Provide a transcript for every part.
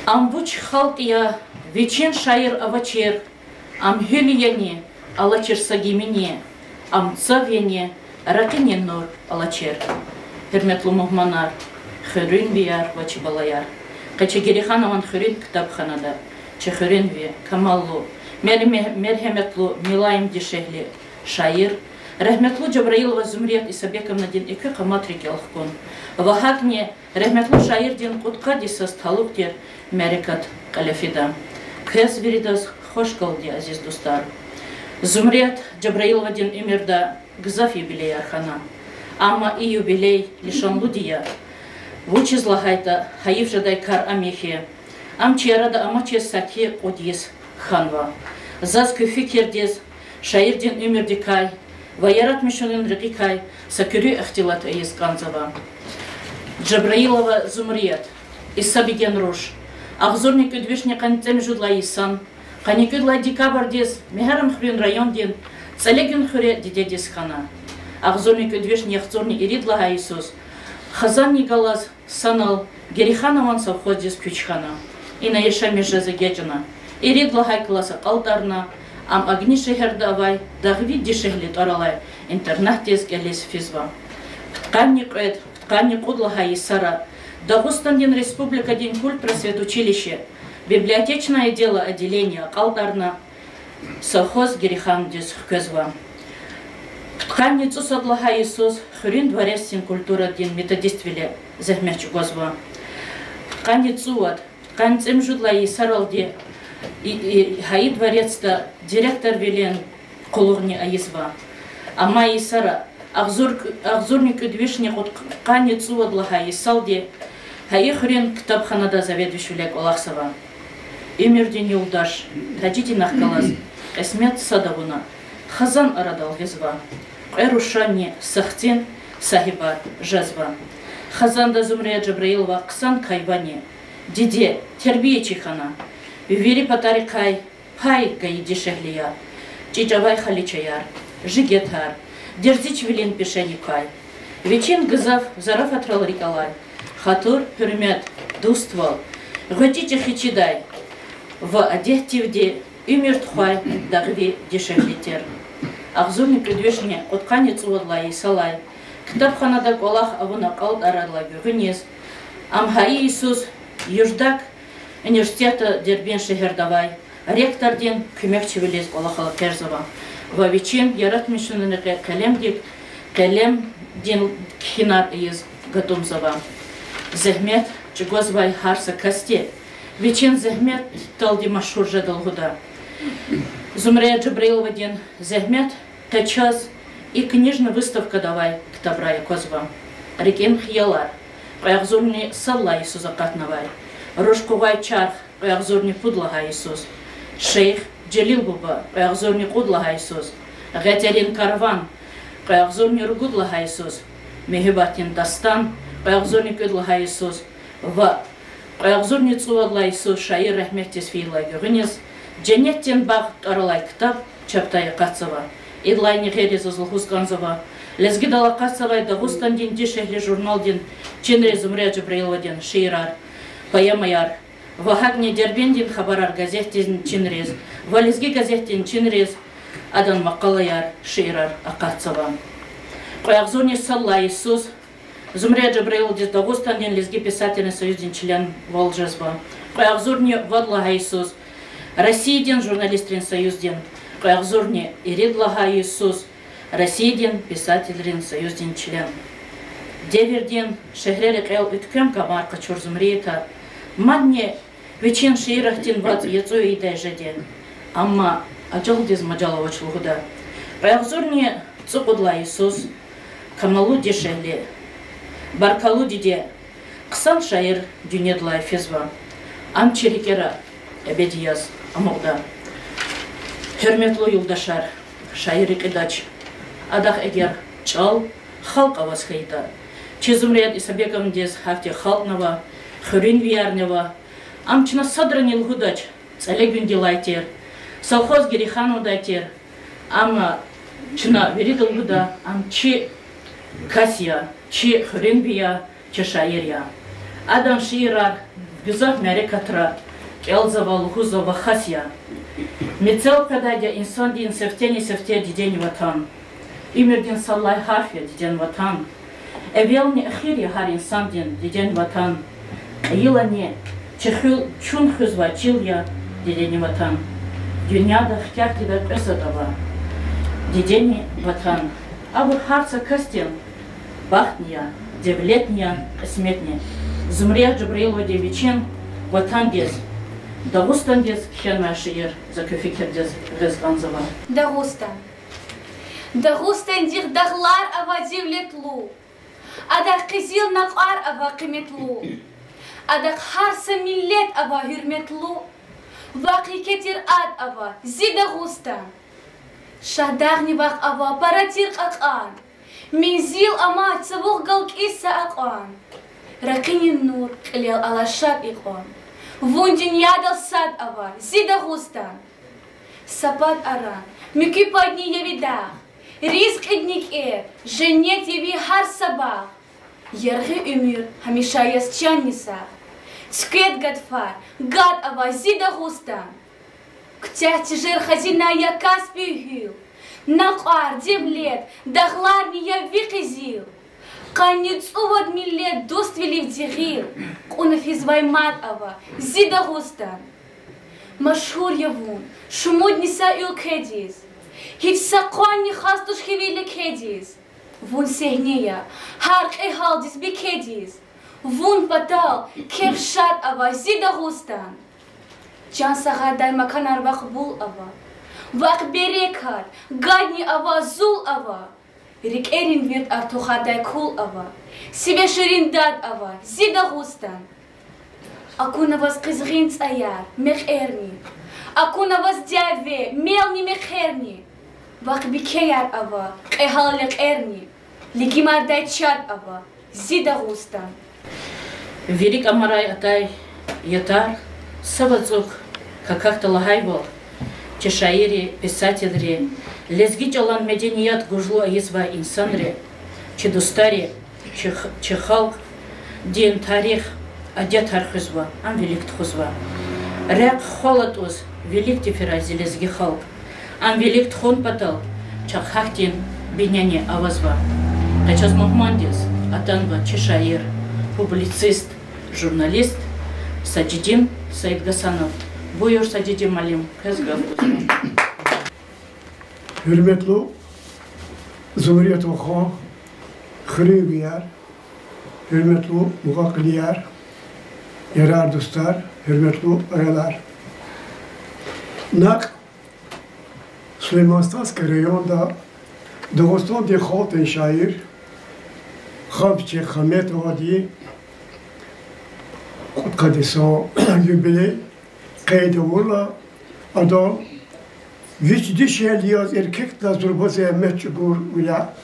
Амбуч халкия, вечен шайыр авачер, ам хюлияне, алачер сагимине, ам цавяне, ракинен нор алачер. Хөрмәтле мөхманнар, хөрин бияр вачы балаяр. Кача Гериханован хөрин китапханада, чехөрин ве, камаллу, мерхәмәтлу, милайым дешехли, шайыр, рәхмәтлу Джабраилова Зумрият Исабековна дин ике каматрик ялхкон. Вахакне рәхмәтлу шайыр дин кутка дисас талук дер мәрикат калафида. Кыз веридас хош калди, азиз достар. Зумрият Джабраилова дин имирда гзаф юбилей архана. Ама и юбилей лишанлу дия. Вучизлагайта хаив жадай кар амехе. Ам черада амаче саки одис ханва. Заз күфикердез шайыр дин имирдикай. Ваярат мишонин рекикай сакюрю ахтилат эйс канзава. Джабраилова Зумрият, Исабиген Рош, Ахзорник Удвишня Кантем Жудла Исан, Каникудла Декабрдес, Мехарам Хрюн район ден, Цалегин Хуре Дидедис Хана, Ахзорник Удвишня Ахзорни Иридла Иисус, Хазан Николас Санал, Гериханован совхоздес Кючхана, и на Ешами Жазагеджана, Иридла Хайкласа Алтарна, Ам Агни Шехердавай, Дахвид Дишехли Таралай, Интернатес Гелес Физва. Тканник Эд, Тканник Удлага и Сара, Дагустанин Республика День культ просветучилище, библиотечное дело отделения Алтарна, совхоз Герихан Дис Хкезва. Тканницу Садлага Иисус, Хрин дворец культура Дин методиствеле Захмячу Гозва. Тканницу от, Тканцем Жудла и Саралди, и Хаи дворец-то директор Велен Кулурни Аизва. Ама и Сара, Ахзорник Удвишня от Тканницу Адлага и Салди, Хаи Хрин Ктабханада заведующий Олахсова. Имирдин Юлдаш, Таджити Нахкалас, Эсмет Садавуна, Хазан Арадал Гезва, Эрушани Сахтин Сахиба Жазва, Хазанда Зумрия Джабраилова Ксан Кайвани, Диде Тербие Чихана, Вивери Патарикай, Пай Гаиди Шехлия, Чичавай Халичаяр, Жигетар, Дерзич Вилин Пешеникай, Вечен Гызав Зарафатрал Рикалай, Хатур Хюрмет Дуствал, Готите Хичидай, в одежде умер Тхай Дагви Дешехлитер. Ахзурни предвешне от Канец Уадла и Салай, Ктабханада Колах Авуна Калд Арадла Гюгнес, Амхаи Иисус Юждак университета Дербен Шехердавай, ректор Дин Кюмекчевелес Колахала Керзова, Вавичин Ярат Мишунеке Калемдик, Калем Дин Кхинар из Гатумзова. Захмет Чугозвай Харса Касте, Вечен Захмет Талди Машур Жадалгуда. Зумрия Джабраилова Дин Захмет Тачас и книжная выставка давай Ктабрая Козва. Рекен Хьялар, Паягзурни Салла Иисуса Катнавай, Рушкувай Чарх, Паягзурни Пудлага Иисус, Шейх Джалил Буба, Паягзурни Кудлага Иисус, Гатерин Карван, Паягзурни Ругудлага Иисус, Мехибатин Дастан, Паягзурни Кудлага Иисус, В Паягзурни Цуадла Иисус, Шаир Рахмехтис Фила Гюринес, Джанеттин Бах Аралай Ктаб, Чаптая Кацова, Идлайни Хереза Злхусканзова, Лезгидала Кацова, Дагустан Дин Дишехли журнал Дин, Чинре Зумрия Джабраилова Дин, Шейрар, Паямаяр, Вахагни Дербендин Хабарар Газеттин Чинрез, Валезги Газеттин Чинрез, Адан Макалаяр, Шейрар Акацова. Паягзурни Салла Иисус, Зумрия Джабраилова Дин, Дагустан Дин, Лезги Писательный союз Дин, член Волжезба. Паягзурни Вадлага Иисус, Россия Дин, журналистин союз Дин, Паягзурни Иридлага Иисус, Россия Дин, писатель союз Дин, член. Девердин, Шехрерик Эл Иткем Камарка Чурзумриета, Манне Вечен Шейрахтин Вад Яцу и Дайжаде, Амма Аджалдиз Маджалова Чулгуда. Паягзурни Цукудла Иисус, Камалу Дешехли, Баркалу Диде, Ксан Шаир Дюнедла Физва, Амчерикера Эбедияз Амугда. Хөрмәтле юлдашар, Шаир Икидач, Адах Эгер Чал, Халк Авасхайта, Чезумрият Исабековна Дез Хафте Халкнова, Хурин Виярнева, Амчина Садранил Гудач, Цалегюн Дилайтер, Совхоз Герихану Дайтер, Ама Чина Веридал Гуда, Амчи Касия, Чи Хурин Вия, Чи Шаиря. Адам Ширар, гюзах мяре катра, элзава лухузова хасья. Мецел кададя инсан дин сефтени сефте дидень ватан. Имер дин саллай харфя дидень ватан. Эвелни ахири хар инсан дин дидень ватан. Илане чехил чун хузва чилья дидень ватан. Дюняда хтяк дида песадава. Дидень ватан. Абы харца кастин. Бахтния, девлетния, сметния. Зумрия Джабраилова девичин, ватангез. Дагустангез хенма шиир, закюфикердез гезганзава. Дагустан. Дагустан дир даглар ава девлетлу. Адак кизил накар ава киметлу. Адак харса миллет ава хюрметлу. Ваки кетир ад ава, зи Дагустан. Шадарни вак ава паратир какан. Минзил ама цавух галк иса акан. Ракинин нур клел алашат ихон. Вундин ядал сад ава, зи Дагустан. Сапат аран, мюки подни явидах. Риск эдник женет яви хар сабах. Ярхи умир, хамиша ясчан нисах. Цкет гадфар, гад ава, зи Дагустан. Ктях тижер хазина я каспи хил. Накар девлет, дахлар не я викизил. Канец увод миллет доствели в дирил. Кунафиз ваймат ава, зи Дагустан. Машхур явун, шумуд ниса ил кедиз. Хит сакуан не хастуш хивили кедиз. Вун сегния, харк эхалдис би кедиз. Вун патал, кевшат ава, зи Дагустан. Чан сагадай макан арбах бул ава. Вак берекар, гадни ава, зул ава. Рик эрин вирт артухадай кул ава. Себе ширин дад ава, зи Дагустан. Акуна вас кызгин цаяр, мех эрни. Акуна вас дяве, мелни мех эрни. Вак бикеяр ава, эхалек эрни. Лигимар дай чад ава, зи Дагустан. Велик амарай атай ятар, савацук, как-то лагай был. Чешаири, писательри, лезгич алан меденият гужлу аизва инсанри, чедустари, чехалк, дин тарих, адет хархузва, ам велик тхузва. Ряк холод уз, велик тифирази лезги халк, ам велик тхон патал, чахахтин биняне авазва. Качас Мухмандис, атанва Чешаир, публицист, журналист, Саджидин Саидгасанов. Buyur Sacidi Malim, Kızgın. Hürmetli Cumhuriyet Oku, Hürriyer, hürmetli Mugakliyer, yarar dostlar, hürmetli aralar. Nak Süleymanskas rayonda Dağıstan diye halkın şair, Xabçı Hamet Adi, Kudkadisa Yübile, Kaydı vurla adam hiç dişeliyaz erkek de zurbazı meçhur vila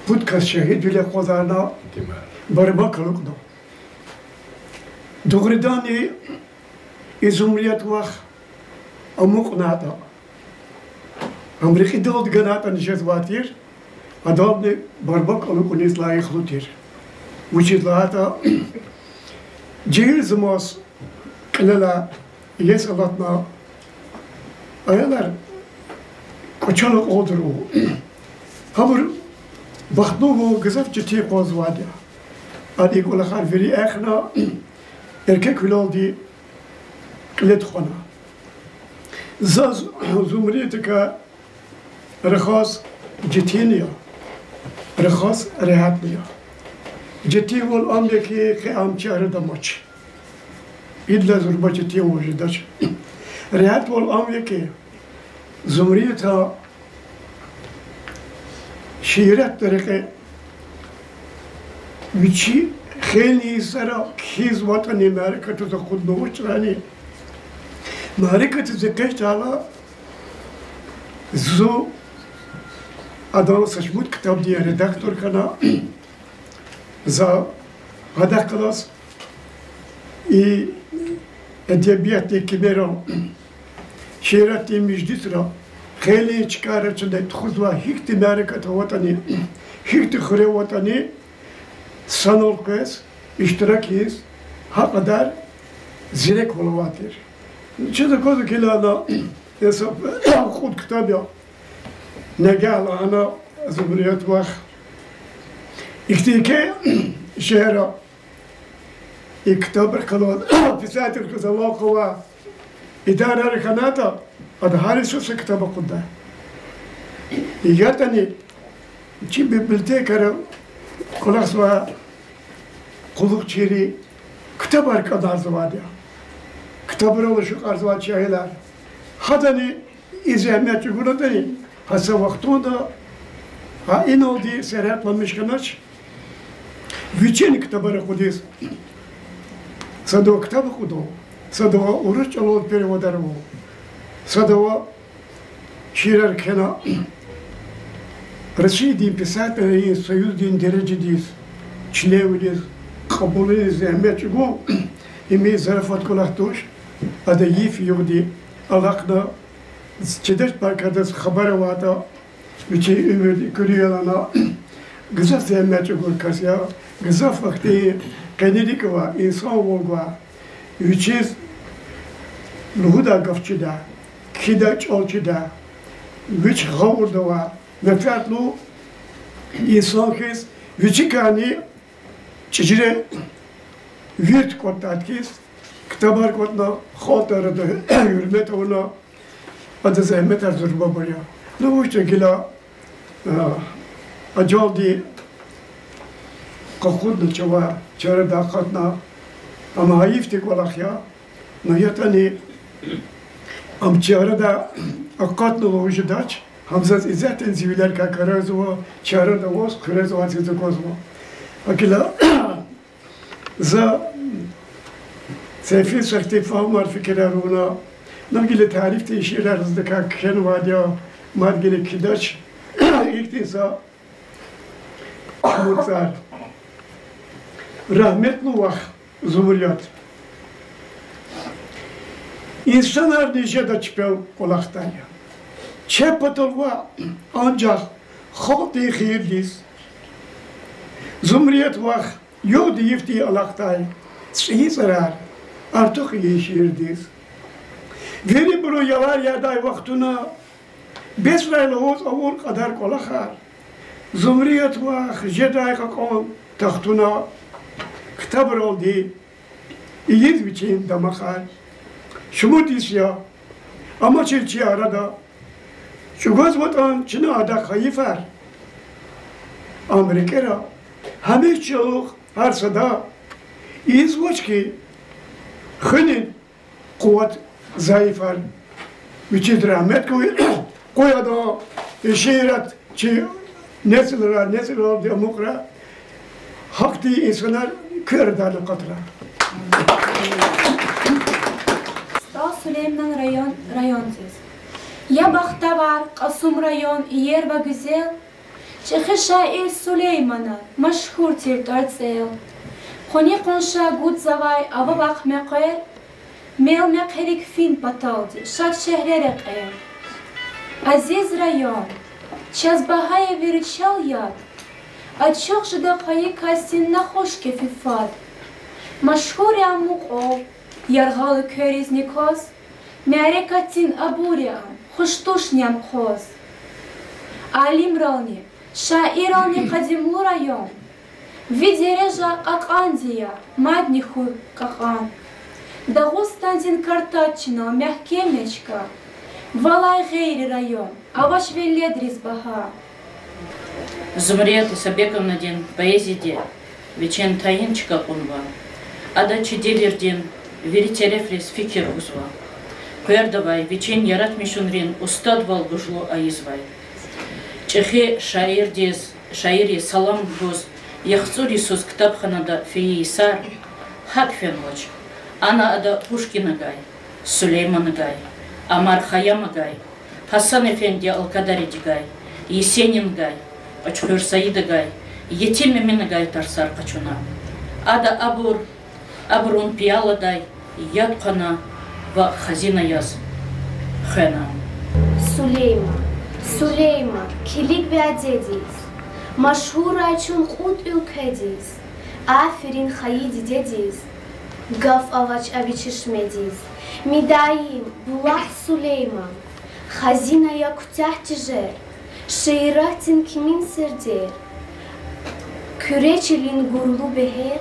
Putkas şehit bile kodana barbakalıkda. Doğrudan Cumhuriyet vah amuknada. Amerika da ganata nişezvatir adam ne barbakalık unis layıklıdır. Uçidlata cihil zımaz Kılala yesalatna ayalar koçalık odur o. Hamur baktu bu gazap ciddi kozvadı. Adi kulakar veri ekna erkek viladi kilit khana. Zaz Cumhuriyet'e rekhas ciddiye, rekhas rehatliye. Ciddi ol amdeki kıyam çağrıda maç. İdla zurbaçı tiye vurdaç. Rehat ol amdeki Cumhuriyet'e şiiret tereke vici خیلی سرا خیز وطنی معرکت و خود نوش رانی معرکت زکشت حالا زو آدم سشمود کتاب دیه ردکتور کنا زا هده کلاس ای ادبیاتی کمیرا شیراتی مجدی سرا خیلی چکاره چنده تخوزوا هیکتی معرکت وطنی هیکتی خوره وطنی sanol kız, iştirakiyiz, هقدر زیرک ولواتر چه کدو که لانا حساب خود کتابی نگال آنا زبریت وقت اکتی که شهر اکتبر کلون پساتر کزلا قوا اداره رکناتا ادهاری سوس کتاب خدا یادنی چی بیبلیتکر کلاس و قلوق چیری کتاب arkadaş زوادیا کتاب رو شو ارزوات چهیلار هدانی izlemek çukurda hasa vaktunda ha inoldi seyahatlanmış kanaç bütün kitabları kudis sadova kitabı kudu sadova oruç alıp perivodarı bu sadova şiirer kena России писатели союз дин дереджидис членидис кабулидис эмечгу имеет зарафат колахтуш адаиф юди алакна чедеш паркадас хабаравата вичи ümit kuriyalana güzel emечгу kasya güzel vakti kanedikva insan volga vichis luhuda gafchida kidaç olchida vich gavurdava نفعلو insan kes vücikani çicire virt kotat kes kitabar kotna khatara da hürmet ona adı zahmet arzurba baya no işte gila ajaldi qakhud çava çara da khatna ama hayiftik walakya no yatani am çara da aqatno wujdaç Hamzat zaten ziviler kakarazo, çara da voz, kurezo atizde kozmo. Akila za sefil sakti fahmar fikirler ona. Nagile tarif te işler hızlı kakken vadya madgile kidaç iktisa mutsar. Rahmetli vah zumuriyat. İnsanlar nice da çıpel olaktanya. چه پتروا آنجا خاطی خیر دیست زمریت وقت یو دیفتی علاقتای سی zarar artık yeşir دیست veri برو یوار یادای وقتونا بسرائیل هوز اول قدر کلاخار زمریت وقت جدای کن تختونا کتاب رول دی ایز بیچین دمخار شما دیسیا اما چی arada Şu göz vatan Çin'e adak hayıfer. Amerika'da همه çoluk her sada izvoç ki hının kuvvet zayıfar. Müçid rahmet koya da şehret ki nesil demokra hakti insanlar kör dalı katra. Sta Süleyman rayonsuz. Ya Bakhtavar, Qasum rayon, yer ve güzel. Çehe şair Süleyman'a, meşhur tirtartsel. Koni konşa gud zavay, ava bak meqer. Mel meqerik fin pataldi, şak şehrere qer. Aziz rayon, çazbahaya veriçal yad. Açıq jidaqayı kasin naxoş kefifad. Meşhur ya muqov, yarğalı köriznikos. Мерекатин абуриан, хуштушням хоз. Алимрални, шаирални кадимлу район. Видережа какандия, мадниху какан. Дагустанзин картачино, мягкемечка. Валай гейри район, аваш веледрис баха. Зумрият Исабековна ден поэзиде, вечен таинчика кунва. Ада чиделерден веритерефрес фикер узва. Куердавай, вечен яратмишунрин устад валгужлу аизвай. Чехе шаири салам гоз, яхцури сус ктабханада феисар, хакфенлач, ана ада Пушкинагай, Сулейманагай, Амар Хаямагай, Хасан Эфенди Алкадаридигай, Есенингай, Пачхур Саидагай, Етимеминагай тарсар качуна. Ада абурун пияладай, ядкана, Ва хазина яз хена. Süleyman, kilik ve adediz. Maşhur ayçun qut ülkediz. Aferin hayidi dediz. Gaf avaç abi çeşmediz. Midayim bulah Süleyman. Hazina yakutah tijer. Şehiratin kimin sirdir. Küreçilin gurlu beher.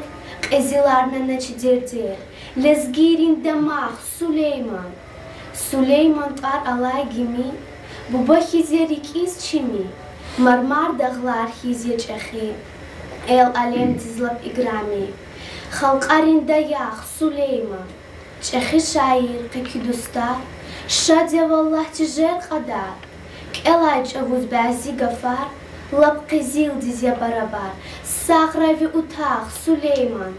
Ezilarına neçidirdir. Lezgirin demah Süleyman. Süleyman tar alay gimi. Buba hizerik iz çimi. Marmar dağlar hizye çehi. El alem dizlap igrami. Halqarin dayaq Süleyman. Çehi şair qekidustar. Şadya vallah tijer qadar. Kelaj avuz bazi gafar. Lap qizil dizye barabar. Sağravi utaq Süleyman.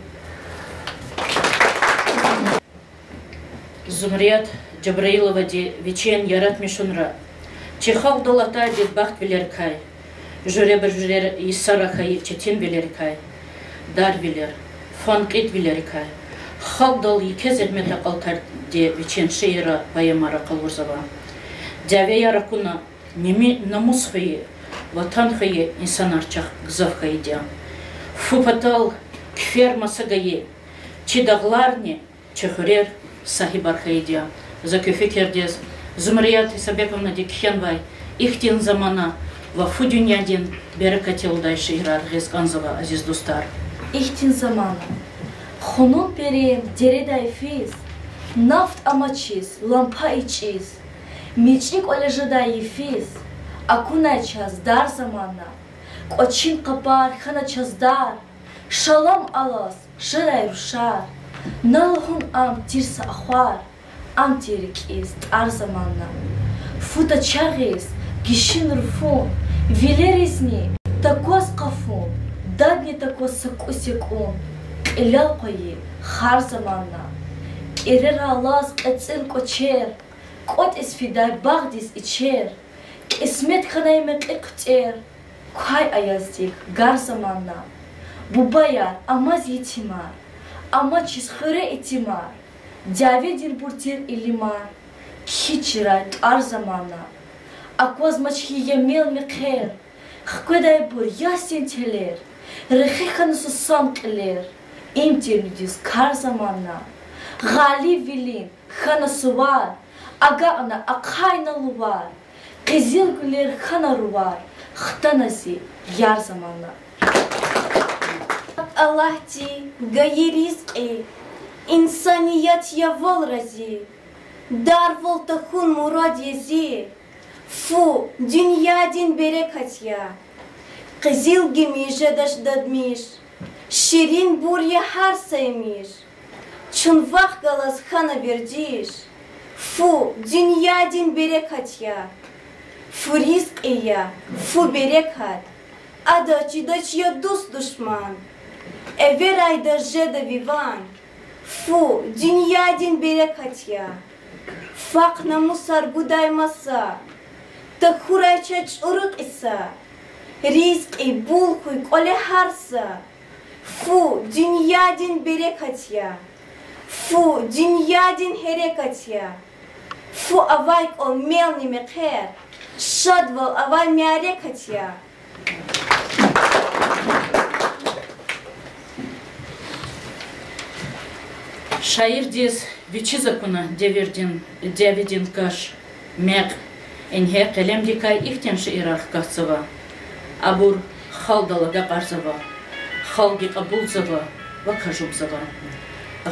Zumriyat Джабраилова де вечен ярат мишунра. Чехал долата де бахт велеркай. Жюре бір жюрер иссарахай четен велеркай. Дар велер, фанкет велеркай. Хал дал ике зермета қалтар де вечен шейра байамара қалурзава. Дяве яракуна неми намус хае, ватан хае инсан арчах гзав хае дя. Фупатал кфер масагае. Чидағларне чехурер сахибар хае дя. За köfekerdiz, Zumriyat Isabековна Дикхенбай, ихтин замана, вафу дюнядин, берекатилдай шейрар Гезганзова Азиз Дустар. Ихтин замана, хонун перем дередай физ, нафт амачиз, лампа ичиз, мечник олежадай физ, акунай час дар замана, кочин капар хана час дар, шалам алас, ширай рушар, налхун ам тирса ахвар, Antirikis, arzamanna, futa çağız, gişin rufun, vilerizni, takos kafun, dadni takos sakusikun, ilal koyi, har zamanna, erer alaz qetsil koçer, kot isfiday bağdis içer, ismet khanaymek iqter, kay ayazdik, gar zamanna, bu bayar amaz yetimar, ama çizhire itimar, Дяведин буртир илимар, кичирай ар замана. Акваз мачхи ямел мекер, хкведай бур ясен телер, рехихан сусам келер, имтирнидис кар замана. Гали вилин, хана сувар, агана акхайна лувар, кизил гулер хана рувар, хтанаси яр замана. Allah ti gayi rizqi. İnsaniyet yaval razi, dar vol tahun murad yezi, fu dünya din berekat ya, qizil gimişe daş dadmiş, şirin burya har saymış, çun vaq galas xana verdiş, fu dünya din berekat ya, fu rizq ya, fu berekat, adaçı daç ya dost düşman, ever ayda jeda vivan, Fu, dünya din berekat ya. Fak namusar budaymasa. Takhuray çaç uruk isa. Rizq bul kuy kole harsa. Fu, dünya din berekat ya. Fu, dünya din herekat ya. Fu avay ol melni mekher. Şadval avay miarekat ya. Şair diz viçizakuna Девидин каш мек enhe kalem dikay ihten şiirar katsava. Abur xaldalaga qarzava. Xalgi qabulzava va kajubzava.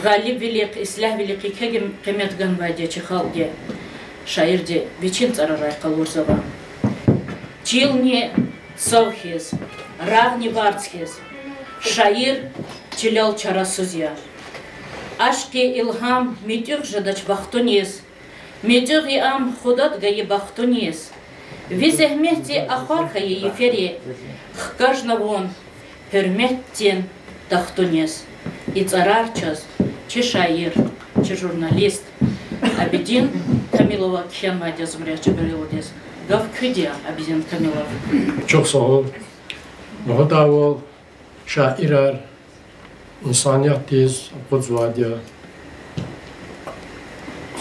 Galib velik islah velik kegim qimet ganvayde çi xalgi. Şair de viçin tsararay qalurzava. Çilni savxiz, ravni bartsxiz. Şair çilal çarasızya. Aşk-ı ilham müdür jadaç baxtuniz, müdür am xudat gayi baxtuniz. Vi zehmeti axar xayi yeferi, xkajnavon hürmettin taxtuniz. İtsarar-çaz, çi şair, çi jurnalist, Abidin Kamilova Khenmadya Zumriyat Джабраилова Gav küdiya Abidin Kamilov. Çok sağ ol. Muhda ol, şairar, İnsaniyet diz, kudvadiya.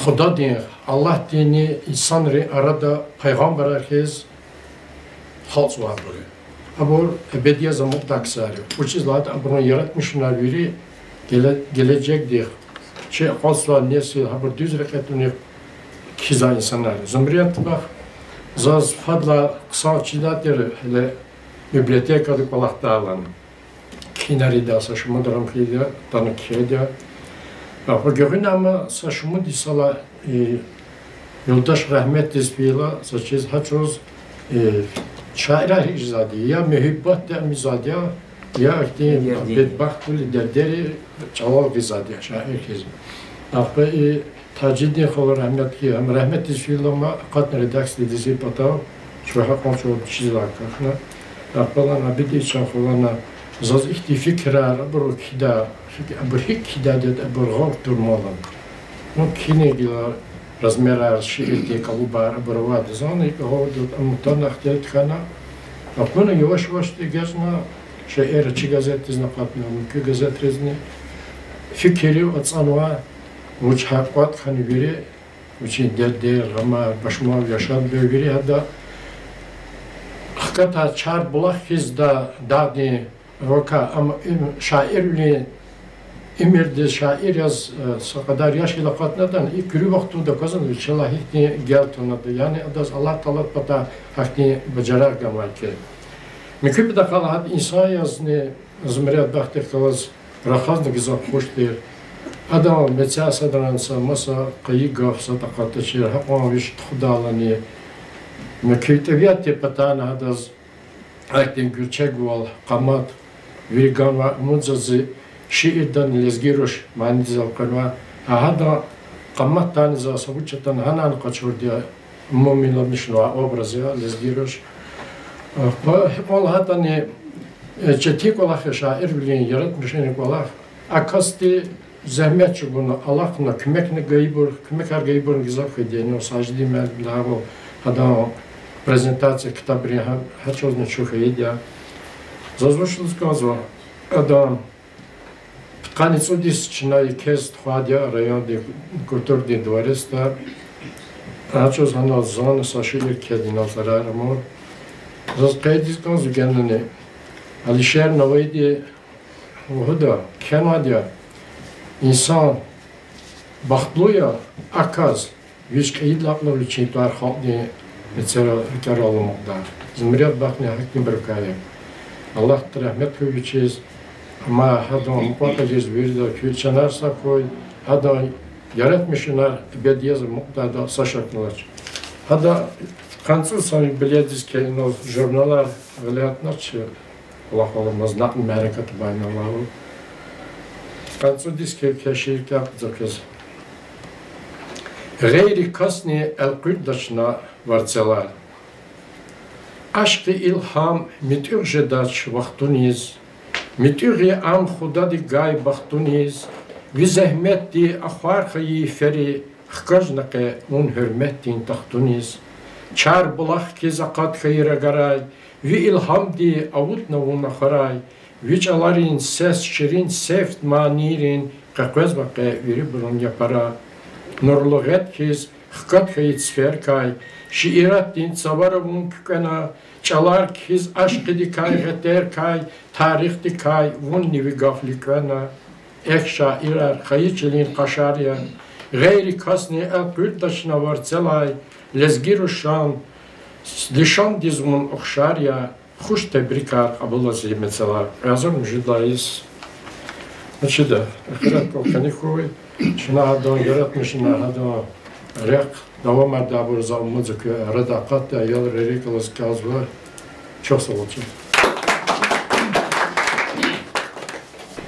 Xuda din, Allah dini, insan arada peygamber herkes halk var böyle. Ama ebediye zamut daksarı. Bu çizler bunu yaratmışlar biri gelecek diye چه قصوا نیستی هبر دیز رکتونی کیزا انسانlar. Zumriyet bak zaz fadla kısa çiğdadır hele biblioteka kolakta alan. Kinari da saçımı durum kıydı, tanık kıydı. Bu görün ama saçımı disala yoldaş rahmet dizbiyla saçız haçoz şaira hiczadi ya mühibbat da mizadiya ya akti bedbahtuli derderi çalal gizadiya şair kizm. Akbe tacidin xol rahmet ki hem rahmet dizbiyla ma qatn redaks dizi pata şu hakon şu çizla kafna. Akbalan abidi için xolana zaz ihti fikra bro kida bro kida de bro durmalan. Mümkün gila размера ширики калуба бровад зоны и ходят амутанах телтхана. А потом его швашты газна, что эра чи газеты знакомы, муки газет резни. Фикерю от сануа, уч хакват хани бире, учи дедер рама башмав яшад бире хада. Хката чар булах хизда дадни рока ам шаирли İmirdi şair yaz kadar yaş ile katnadan ilk günü vaktinde kazandı. İnşallah hiç gel tonadı. Yani adas Allah Teala pata hakni bacarar gamal ki. Mükemmel de kalan insan yazını zümriyet baktı kalaz rahaz ne güzel hoş der. Adam mesela sadransa masa kayı gafsa takatı şir hakkı viş tudalani. Mükemmel patana adas hakni gürçek wal qamat virgan ve muzazı şiirden lezgiroş manizal kanva hada qamat taniza sabuçtan hanan qaçurdiya mu'minlar nişwa obrazı lezgiroş hepol hatani çetik olaq şair bilin yaratmışın olaq akasti zahmet bunu Allah'ına kömekne gaybur kömek ar gaybur güzel xidiyeni o sajdi mezlavo hada prezentatsiya kitabri haçozne çuxiyya zazvoşlus kazo adam Каницудис чинай кест хвадя район де культур де двореста ачоз хана зон сашилер кедина зарармор зас кайдис кан зугенне Алишер Навайди вуда Канадя инсан бахтлуя аказ виш кайдлаклар için tar халди mesela karalımda zümriyet bakne hakim berkaya Allah rahmet kövüçiz ama hadon mutlaka verdi ki çanarsa koy hadon yaratmışlar bediyaz mutlaka saşaklar hada kansız sanki bilediz ki no jurnalar velayetler çı Allah olmaz nak merakat bayna Allah kansız disk keşif yapacağız gayri kasni el quddaşna varçalar aşkı ilham mitürjedaç vaxtuniz Mitüri am xudadi gay baxtuniz vi zahmetti axwar xayi feri xkajnaqe un hürmettin taxtuniz çar bulaq ki zaqat xayra garay vi ilham di avutna un xaray vi çalarin ses şirin seft manirin qaqaz baqe veri burun yapara nurluğet kiz xkat xayit sferkay şiirat din savaravun kükana çalar kiz aşkı dikay geder kay tarih dikay vun nivi gaflikana ek şairar xayıçilin qaşariya gayri kasni el quddaşna varcelay lezgiru şan dişan dizmun oxşariya xuş tebrikar abulazi mesela razım jidlayız Значит, ахират колкани хуй шина hadon yaratmışına hadon rek devam eder bu zamanımızda redakat da yıl rerikalas kazva çok sağ olun.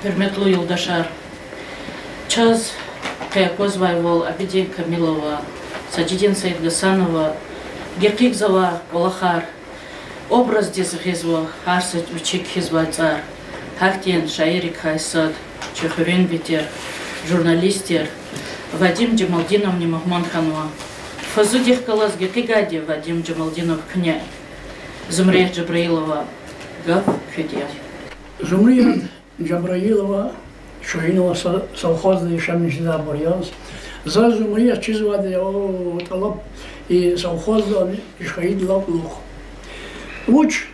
Hürmetli yoldaşlar, çaz Kayakozvayvol, Abidin Kamilova, Sacidin Saidgasanova, Gerkikzava, Olahar, obraz dizhizva, Harsat Uchik Hizvadzar, Haktien Шаирик Хайсад, Чехурин Витер, журналистер, Вадим Джамалдинов Немахман Ханва, Фазудих Калас Гекигади, Вадим Джамалдинов Кня, Зумрея Джабраилова, Гав Хюдия. Зумрея Джабраилова, Шуинова совхозный Шамишда Бурьянс, за Зумрея Чизвади Талап и совхоза Ишхаид Лаплух. Уч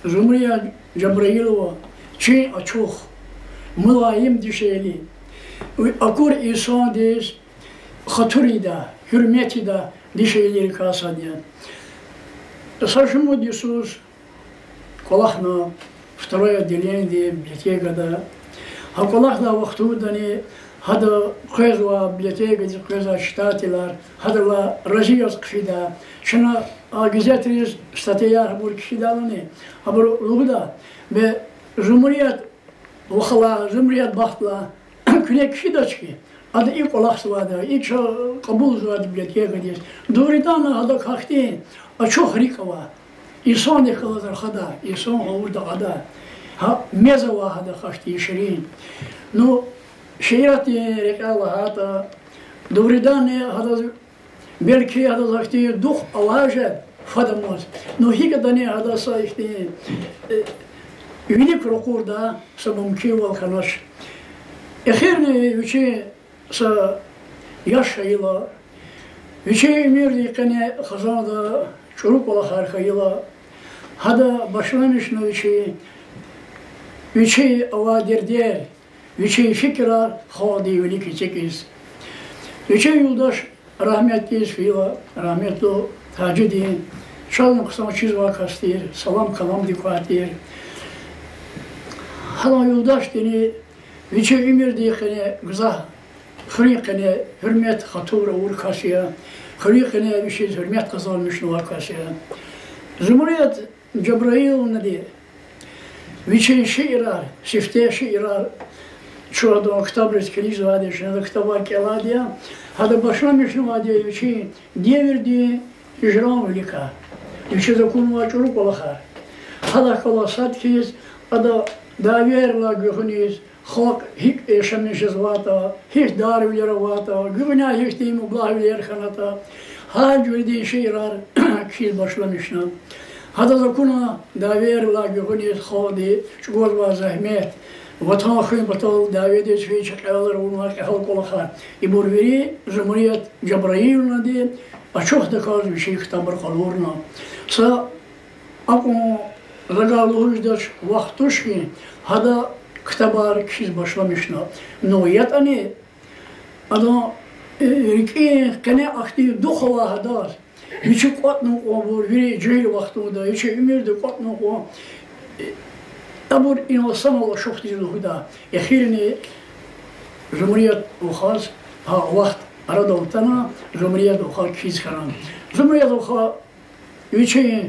Зумрея Джабраилова, Чи Ачух, Мылаим Дишели, Akur insan deyiz, haturi da, hürmeti da dişeyleri kasadiyan. Сашему Иисус, колахна второе отделение библиотека, а колахна вахтудани, хада квезла библиотека, квезла читателя, хада разиос кшида, шина газетрис статья бур кшидалани, а бур луда, бе жумрият вахла, жумрият бахтла, кне кшидачки. Ада и колах свада, и чо кабул свада библиотека дес. Дуритана хада кахти. А чё Хрикова? Исон ехала зархада, Исон гаурда гада. Мезова гада хашти ширин. Ну, ширати рекала хата, добридане гада, белки гада захти дух алаже фадамоз. Ну, хигадане гада саихти, велик рукурда, сабамки валханаш. Эхирне вичи са яшаила, вичи мирди кане хазанда, Çoluk ola harkayla, hada başlamışna viçi avadir der, viçi fikra hadi veliki çekiz. Viçi yoldaş rahmetliyiz fila, rahmetli Tacidin, çalın kısama çiz vakastir, salam kalam dikkatir. Hala yoldaş deni, viçi ümir diyekene, gızah, hırikene, hürmet hatura urkasıya, Хрикане вещи хурмет казал мишну акашия. Жумрият Джабраил нади. Вичи ширар, шифте ширар. Чуадо октябрьс келиз вадиш, на октябрь келадия. Хада башна мишну вадия вичи деверди жрам велика. Вичи закону чуру колахар. Хада коласат киз, ада даверла гухниз. Хок хик шамниш звата, хик дарвилер вата, гуня хик тиму благвилер ханата, хадж види ширар кил башламишна. Хада закуна даверла гухниз ходи, шгозва захмет, ватахин батал давиди свич калер улмак халколахар. И бурвери жумрият Джабраил нади, а чох даказ виших табар калурна. Са аку загалуждаш вахтушки, хада Ктабар киз başlamışna. No yatani adam riki kene akti duhova hadar. Hiç qatnu qobur veri cehil vaqtında hiç ümirdi qatnu qo. Tabur insan ola şoxti luhda. Axirini Cumhuriyet uxaz ha vaqt arada otana Cumhuriyet uxa kiz karan. Cumhuriyet uxa üçü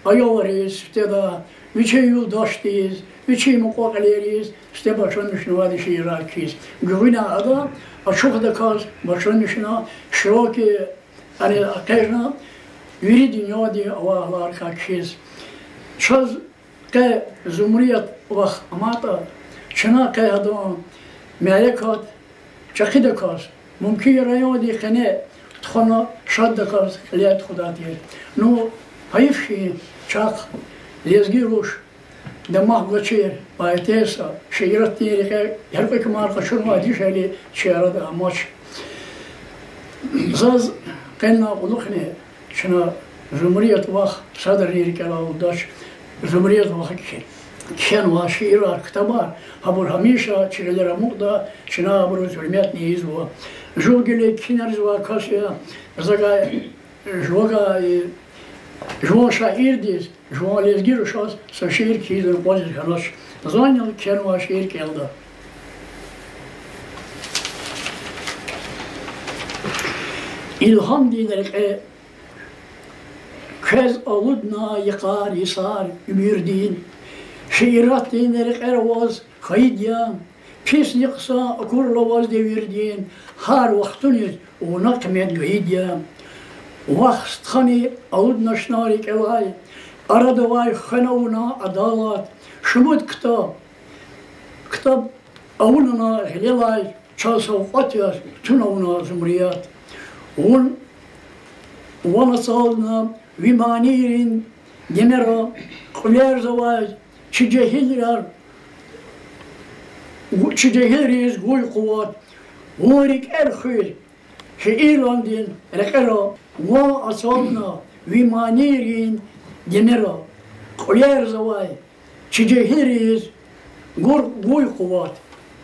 ayovariz teda üçü yoldaştıyız. Üçü muqaqaleriz, işte başlamışna vadi şiirar kiz. Güvina ada, açıq da kaz, başlamışna, şiroki, hani akajna, veri dünya di avahlar ka kiz. Çaz, ke Cumhuriyet vax amata, çına ke adam, melekat, çakı da kaz. Mümkün rayon di kene, txana şad da kaz, liyat xuda dir. No, hayif ki, çak, lezgi ruş, Demah geçer, baytesa, şehirat diyerek her bir kemal kaçırma dişeli şehirde amaç. Zaz kenna ulukne, şuna Cumhuriyet vah sadr yirkela udaş, Cumhuriyet vah ken vah şiirar kitabar, habur hamişa çirilere muqda, şuna habur hürmet neyiz va. Jogele kineriz va kasya, zaga joga Жуан шаирдис, жуан лезгир шас, со шаир кизер позит ханаш. Занял керва шаир келда. İlham dinerek kez aludna yıkar yisar ümirdin. Şiirat dinerek ervaz kayıdyan. Pis yıksa akurlavaz devirdin. Har vaktuniz ona kımet gayidyan. Вахстхани ауднашнари келай, арадавай ханауна адалат, шумут ктаб аунана гелелай, часов атяс, тунауна Cumhuriyet. Ванасална виманирин, демера, кулерзавай, чидехилриз гуй куват, ورик эрхир, шиирандин, рекера, وأصابنا ومانيرين جنرا قيار زواي تجهيريز غور قوات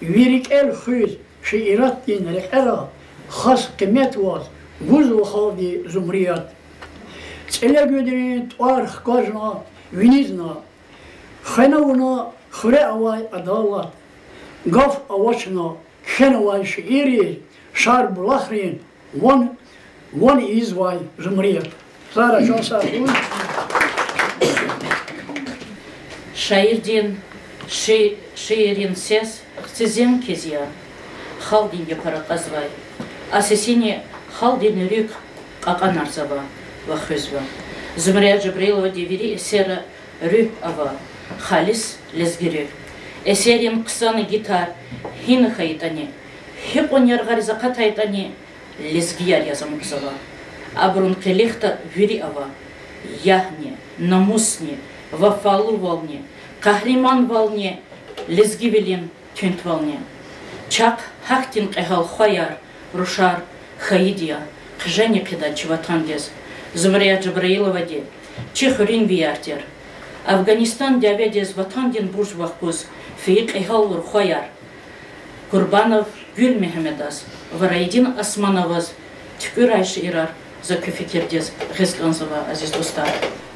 ويريك الخير شعيرات دين رقرة خاص قيمت واز وزو خالدي زمريات تسألها قدرين توار خكاجنا وينيزنا خنونا خراء واي أدالات قف أوشنا خنواي شعيري شعر بلاخرين وان إيز واي زمريات سارة شو سافون شاعر دين شعرين سيس اختزين كزيا خالدين يپرا قزواي أساسيني خالدين ريك قاقان арзаба وخزوا زمريا جبريلова девери эсера рю ава халис лезгирек эсерим قصاني гитар хина хаитани хипон яргариза катайтани лезгияр язам кзава абрун келихта вери ава яхне намусне вафалу волне кахриман волне лезгивелин тюнт волне чак хахтин кехал хаяр рушар хаидия خجاني قدا чуватангез زمريا جبريلова де чехурин виартер Афганистан диабедез ватандин бурж вахкуз фейк эхалур хояр Курбанов Гүл Мехмедас Вараидин Османоваз Тюкүр Айши Ирар за küfikirдез Гызганзова азиз достар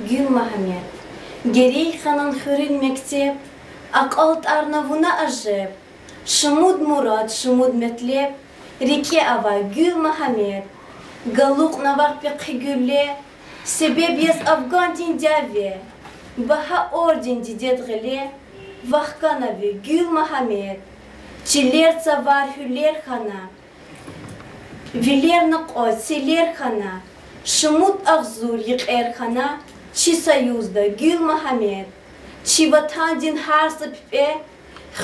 Гүл Махамед Герей ханан хурин мектеп Акалт арнавуна ажеп Шамуд Мурад Шамуд Метлеп Реке Ава Гүл Махамед Галук навак пекхигюле Себеб ез Афгандин дяве Баха орден дидет геле Вахканове Гүл Махамед Чилер цавар хюлер хана Вилер накот селер хана Шамуд Ахзур йикер хана Чи союзда Гүл Махамед Чи ватандин харса пипе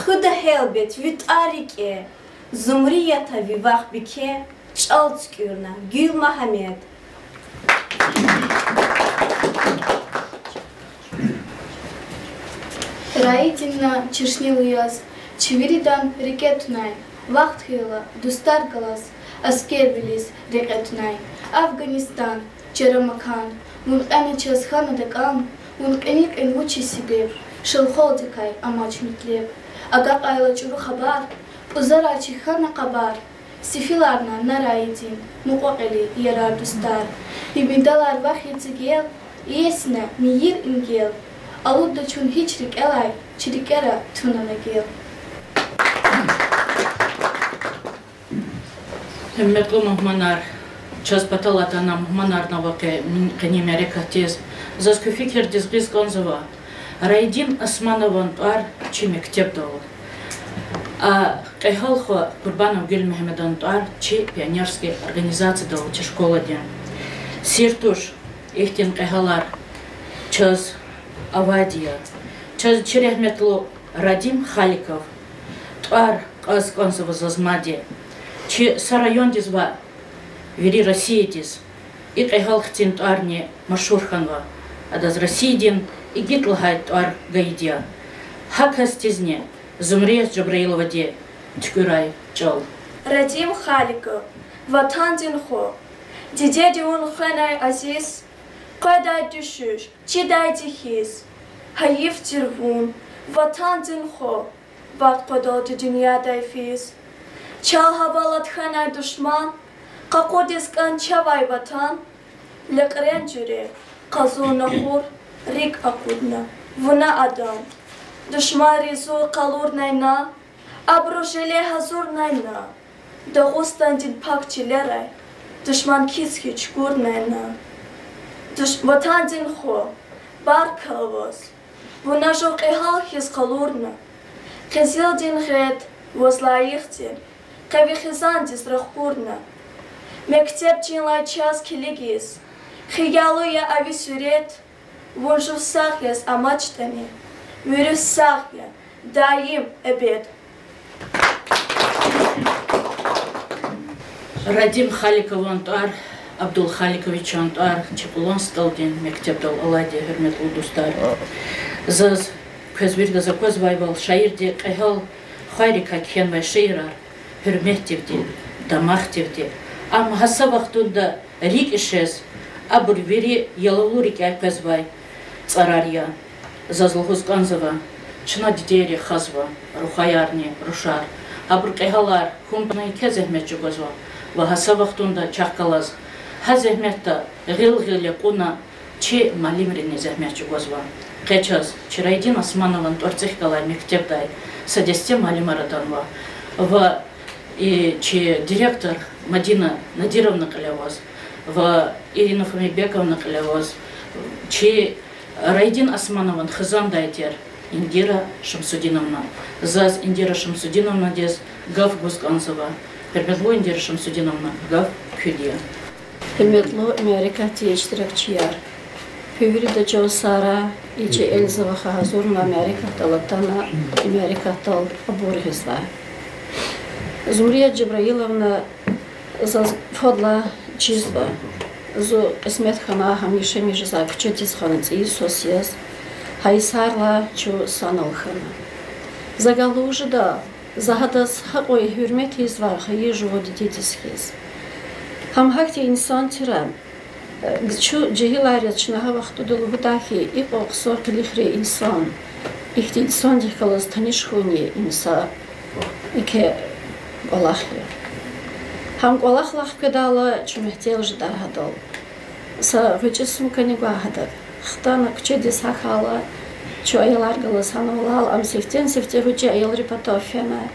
Худа хелбет вит арике Зумрията ви вах бике Чалцкюрна Гүл Махамед Раидинна чешнилуяз Чевиридан рекетунай Вахтхила Дустар Галас Аскервилис рекетунай Афганистан Черамакан Мункани Чесхана Декам Мунканик Энвучи Сибир Шелхолдикай Амач Митлеб Агак Айла Чуру Хабар Узара Чихана Кабар Сифиларна Нараидин Муквакели Ярар Дустар Бибидалар Вахицигел Иесна Миир Ингел Алудда чун хичрик элай чирикера тунанагел Хемметлу мухманар час паталата на мухманар на ваке каниме рекатез за küfikirдез Гызганзова Раидин Османован ар чи мектеп дал а кайхалхо Курбанов Гүл Мехмедан ар чи пионерский организация дал чи школа ден сиртуш ихтин кайхалар час Авадия, Черехметлу Радим Халиков, Туар Казганзова Зазмади, Чи Сарайон дизва Вери России диз, и Кайхалхтин Туарни Машурханва, Адаз Россиидин и Гитлхай Туар Гаидия, Хакастизне, Зумрия Джабраилова де, Тюкюрай Чал. Радим Халиков, Ватандин Хо, Дидедиун Ханай Азиз, Qaday düşüş, çiday dihiz, hayif tirvun, vatan dinxo, vat qodolcu dünyada fiz. Çal havalat xanay düşman, qaqodiskan çavay vatan, lekren cüre, qazuna xur, rik akudna, vuna adam. Düşman rizu qalur nayna, abrujele hazur nayna, dağustan din pak çileray, düşman kis hiç gur nayna. Vatan dinxo, bar kalvos, vuna jo qihal his qalurna. Qizil din red vozlayixtin, qavi xizan dis rakhurna. Mektep cinlay ças kiligis, xiyaluya avi süret, vunjuv sahyas amaçtani, virus sahya, daim ebed. Радим Халиков антар Абдул Халикович антар Чепулон Сталдин мектептал Алади Херметлу Дустар. Заз көзбирде за көзбайбал шаирде кайхал хайрика кхенвай шейрар херметтевде, дамахтевде. Ам хаса вақтунда рик ишез абур вери ялавлурик айкөзбай царария. Зазл Гызганзова чына дидери хазва рухаярни рушар Абрукайхалар хумпнай кезехмет чугозва. Вахаса вахтунда чахкалаз. Хазехметта гил-гиле куна чи малимрини зехмет чугозва. Кечас Чирайдин Османован торцехкала мектептай садесте малимараданва. И чи директор Мадина Надировна Калявоз, Ирина Фамибековна Калявоз, чи Райдин Османован Хазан дайтер Индира Шамсудиновна. Заз Индира Шамсудиновна дез гав Гусганцева. Перметло Индира Шамсудиновна гав Кюдия. Перметло Америка тиечтерекчияр. Пювирида Чосара ичи Эльзова Хазур на Америка талатана Америка тал Абургизва. Зумрия Джабраиловна фодла чизва. Зу Эсмет Хана Хамиша Мижза Кчетис Ханци Сосиас Хайсарла Чу Саналхана. Загалужда Загадас Хакой Хюрмет Изва Хаи Жуодитис Хиз. Хамхакти инсан тирам. Гчу Джихиларят Чнаха Вахту Дулгудахи и Оксор Калихре инсан. Ихти инсан Дихкалас Танишхуни инса Ике Голахи. Хам Голахлах Кедала Чумехтел Ждахадал. Са Вичесум Канигвахадак. Хтана Кчедис Хахала Чуайларгалас Ханавлал Амсифтен Сифте Вичи Айлрипатофена.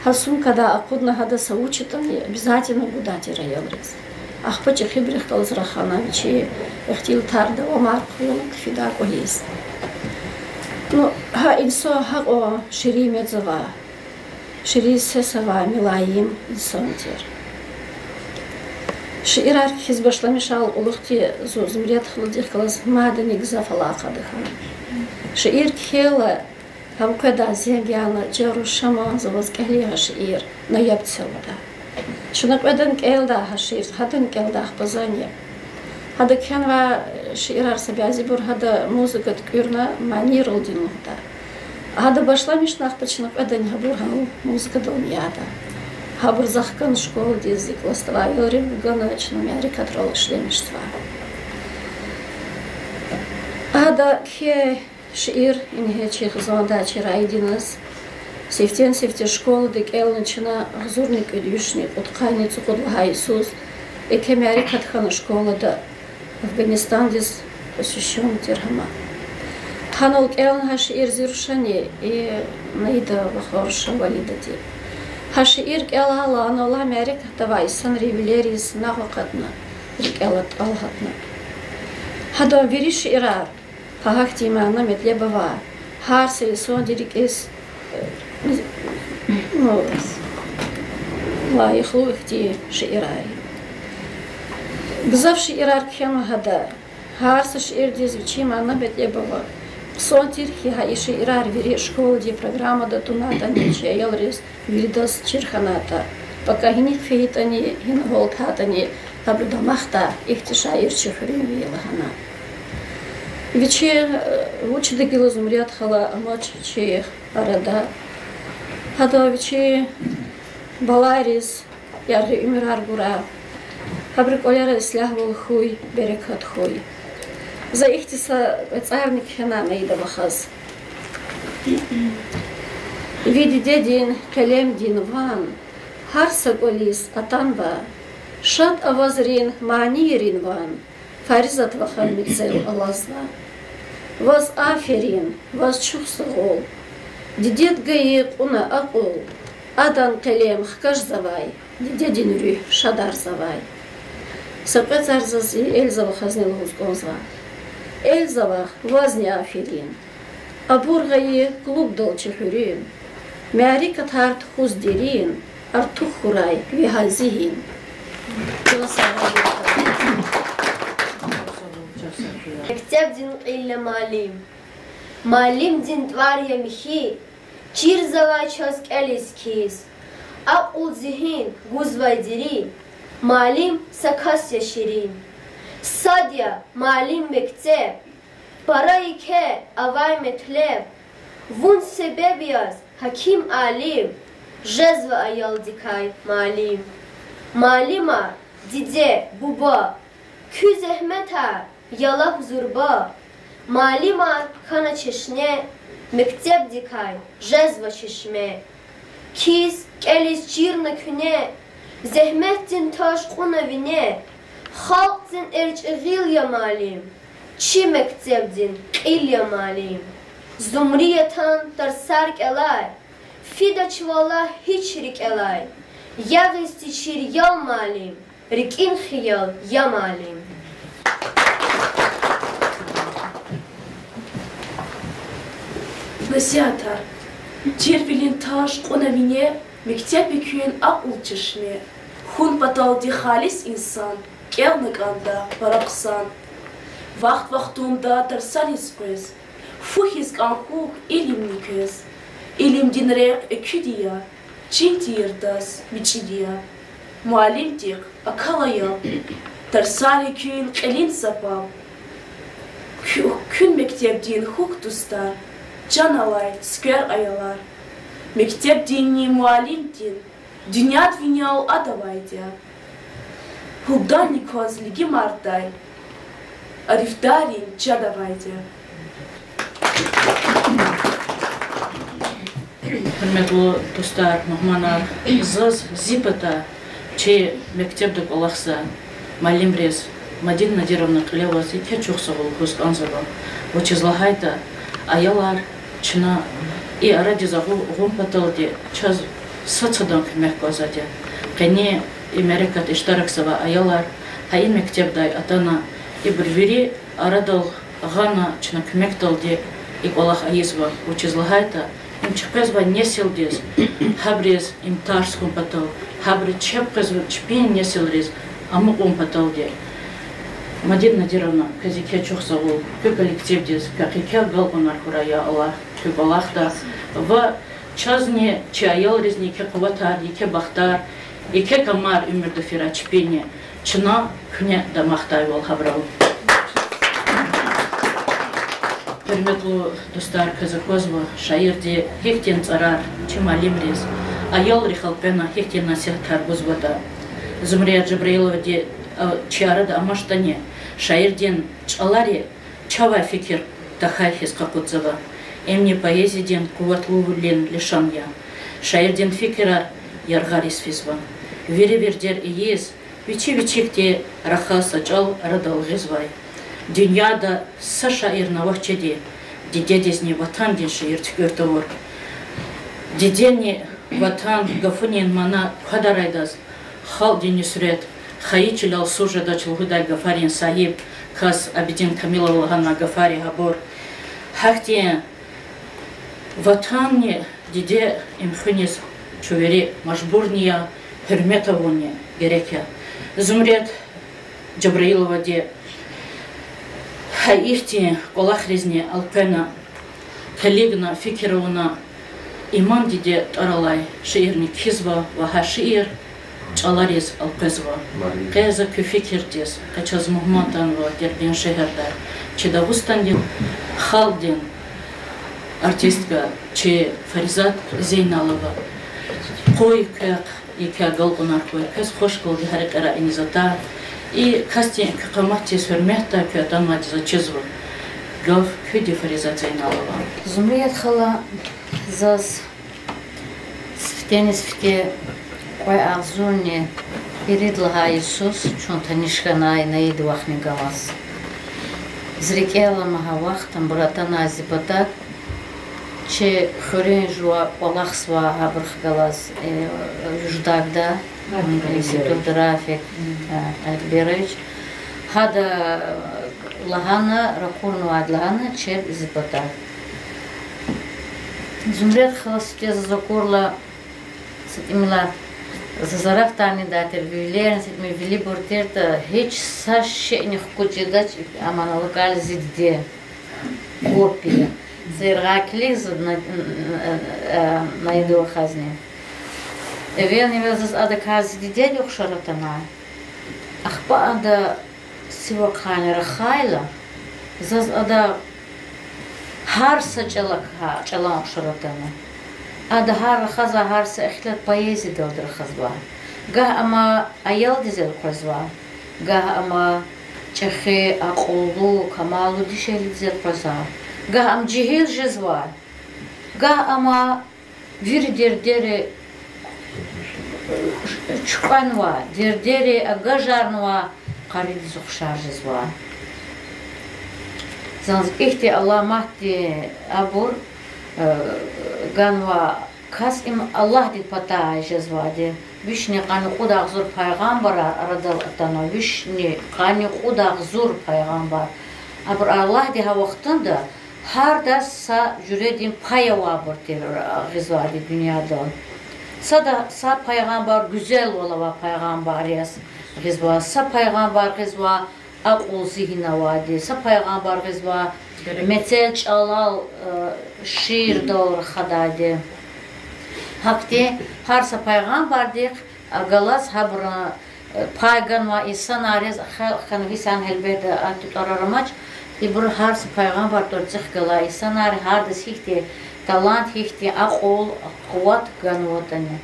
Хасум Када Акудна Хада Саучитани обязательно Гудати Раялрис. Ахпачи Хибрих Калзрахановичи Эхтил Тарда Омар Кулак Фидаколис. Ну, ха инсо хаго Шири Медзова. Шири Сесава Милаим инсонтер. Шиирар Хизбашла Мишал Улухти Зумрет Хладих Калас Маданик Зафалакадыха. Шиир Кхела Хамкада Зиагяна Джару Шама Завазкалия Шиир Наябцелда. Шунак Эден Келда Хашир, Хаден Келда Хпазанье. Хада Кенва Шиирар Сабязибур Хада музыка Ткюрна Манирл Динухда. Хада Башла Мишнах Пачнак Эден Хабур Хану музыка Долмияда. Хабур Захкан школа Дизик Ластава Йорим Ганачна Америка Трол Шлемиштва. Хада Кхе Шиир Инхечи Хазонда Чирайдинас. Сифтен школы дек элничина Хазурник Илюшник Уткайницу Кудвага Иисус. И Америка Тхана школа да Афганистан дис посвящен Тирхама. Ханул Элн Шиир Зирушани и Наида Вахорша Валидади. Хашиир Элала Анола Америка давай сан ревелерис Нахвакадна Рик Элат Алхатна. Хада Вириш Ирар Хахахти Имана Медлебава Харса и Сон Дирик Ис لا يخلو اختي شئراي بزاف شئرار كانوا هذا هارس شئر ديز وشي معنا بتلبوا صوتير كي هاي شئرار вери школа ди программа да туната ниче ялрис вилдас чирханата пока хиник фейтани хин голтатани абда махта ихтишаир чифрин вилахана вече учит дегила зумрят хала амач че арада Хадовичи Баларис Ярри Умирар Гура Хабрик Оляра Ислахвал Хуй Берекат Хуй. За ихтиса царник хена Наида Бахаз. Види дедин Калем Дин Ван Харса Голис Атанва Шат Авазрин Маанирин Ван Фаризат Вахал Мицел Алазва Ваз Аферин Ваз Чухсагол Дидет гаи уна акул, адан калем хкаш завай, дидедин рю шадар завай. Сапец арзази Эльзава хазнил гузгонзва. Эльзава вазни афилин. Абур гаи клуб долче хюрин. Мяри катарт хуз дерин, артух хурай вихазихин. Мектеп дин илля малим. Малим дин тварья михи. Чир завачос келискис. Акул зихин гузвайдири. Малим сакасya ширин. Садя малим мектеп. Парайке авай метлеб. Вун себебияз хаким алим. Жезва аялдикай малим. Малима диде буba. Kü zehmeta yala huzurba. Malima khana çeşne mektep dikay jezva çeşme. Kiz Kelis çirne küne, zehmetin taşkuna vine, halktin erçigil yamalim, çi mektebdin qil yamalim. Zumriyatan tarsark elay, fida çivala hiç rik elay, yağisti çir yamalim, rikin xiyal yamalim. Nasihatar, Cervilin taş konavine, mektebi köyün akıl çeşme, hun batal di halis insan, kelnik anda baraksan. Vaxt vaxtunda tersalis köz, fuhiz kankuk ilimni köz, ilim dinrek eküdiya, çintiyirdas miçidiya, mualim dik akalaya, tersali köyün elin sapam, kün mektebdin huk dustar, can alay, skör ayalar. Mektep dinni mualim din, dünya dünyal adavaydı. Hubdani koz ligi marday, arifdarin cadavaydı. Hürmetli dostlar, muhmanar, zaz zipata, çe mektepde kolaksa, malim rez, Madina Nadirovna Kıleva zike çok sağ ol kuz anzaba. O çizlahayda ayalar çına i aradi za gumpataldi çaz saçadan kümek bazadi. Kani Amerikat iştarak sava ayalar hayin mektepday atana i birveri aradal gana çına kümek daldi i kolak ayizva. O çizlahayda im çıkpezva nesildiz, habriz im tars gumpatal, habri çepkezva çpin nesilriz, ama gumpataldi. Madina Nadirovna, kazike çok sağ ol. Kö kollektivdiz, kakike galbanar kuraya Allah, kö balakta. Ve çazni, çi ayalriz, nike kuvatar, nike baktar, nike kamar ümirde fira çpini, çına küne damaktay ol havrav. Hürmetli dostlar, kazakozva, şairdi, hektin zarar, çi malimriz, ayal rixalpena, hektin nasihatar buzvada. Zumriya Джабраилова de çarada amaçtani, şairden çalari, çava fikir, tahay his kakutzava. Emni poeziden kuvvetlulen lişanya. Şairden fikirar, yargaris fizvan. Veri verder iyiz, viçi-viçikte rahasa çal radal gizvay. Dünyada sa şair navahçedi, didedezni vatan den şair tükörtavur. Dideni vatan gafunin mana kadaraydaz, hal dini süret, Хаичилал сужа дачылгыдай Гафарин сахиб, кас Абидин Камиловлағана Гафари габор. Хахти ватанни диде имхынес чувери мажбурния хürmetовуне гереке. Зумрет Джабраилова де хаихти колахризне алпена коллегна фикировна иман диде таралай шиирни кизва ваха шиир Çalarız alqızva. Qeyza küfikirdiz. Kaçaz muhmatan va derbin şehirde. Çi Dağıstan'dan xaldin artistka çi Farizat Zeynalova. Qoy kaq ika galqonar qoy. Kız xoş qoldi her qara inizata. I kastin qamati hürmetda kötan madiza çizva. Gav küdi Farizat Zeynalova. Zumriyet xala zaz sfte Ой азуни передлагая Иисус, чунта нишканай наиду вахни галас. Зрикела магавах там братана зипатак, че хурин жуа олахсва абрх галас юждагда, институт трафик Береч. Хада лагана ракурну адлагана че зипатак. Зумрет халасте закурла имела Zazaraf tane da tervilerin setme vili porterta hiç saç şey ne kutudaç aman lokal zidde kopya zergakli zedna найду хазне evvel ne zaz ada kazidde yok şaratana ахпа ada sivakhanera khayla zaz ada har saçalak ha çalan şaratana Ada har khaza har se ikhlat poezi daldır khazba. Gah ama ayal dizel khazba. Gah ama çexe aqulu kamalu dişeli dizel khazba. Gah am cihil jezva. Gah ama vir derdere чуканва, дердери агажарнва, қариди зухшаржизва. Занз ихти Аллах махти абур ганва кас им Аллах дит пата жизвади. Вишни қани қудақ зур пайғамбара радал атана, вишни қани қудақ зур пайғамбар. Абур Аллах диха вақтында har da sa jüredin paya vabur der gizvadi dünyada. Sa peygamber güzel olava peygamber yas gizva. Sa peygamber gizva akıl zihna vadi. Sa peygamber gizva metel çalal şiir doğru khadadi. Hakti har sa peygamber dik galas habra paygan va insan arez khanvisan helbede atut araramaç. İbur har peygamber torcih gala insanlar har da hihti talant hihti akıl kuvvet ganvotani.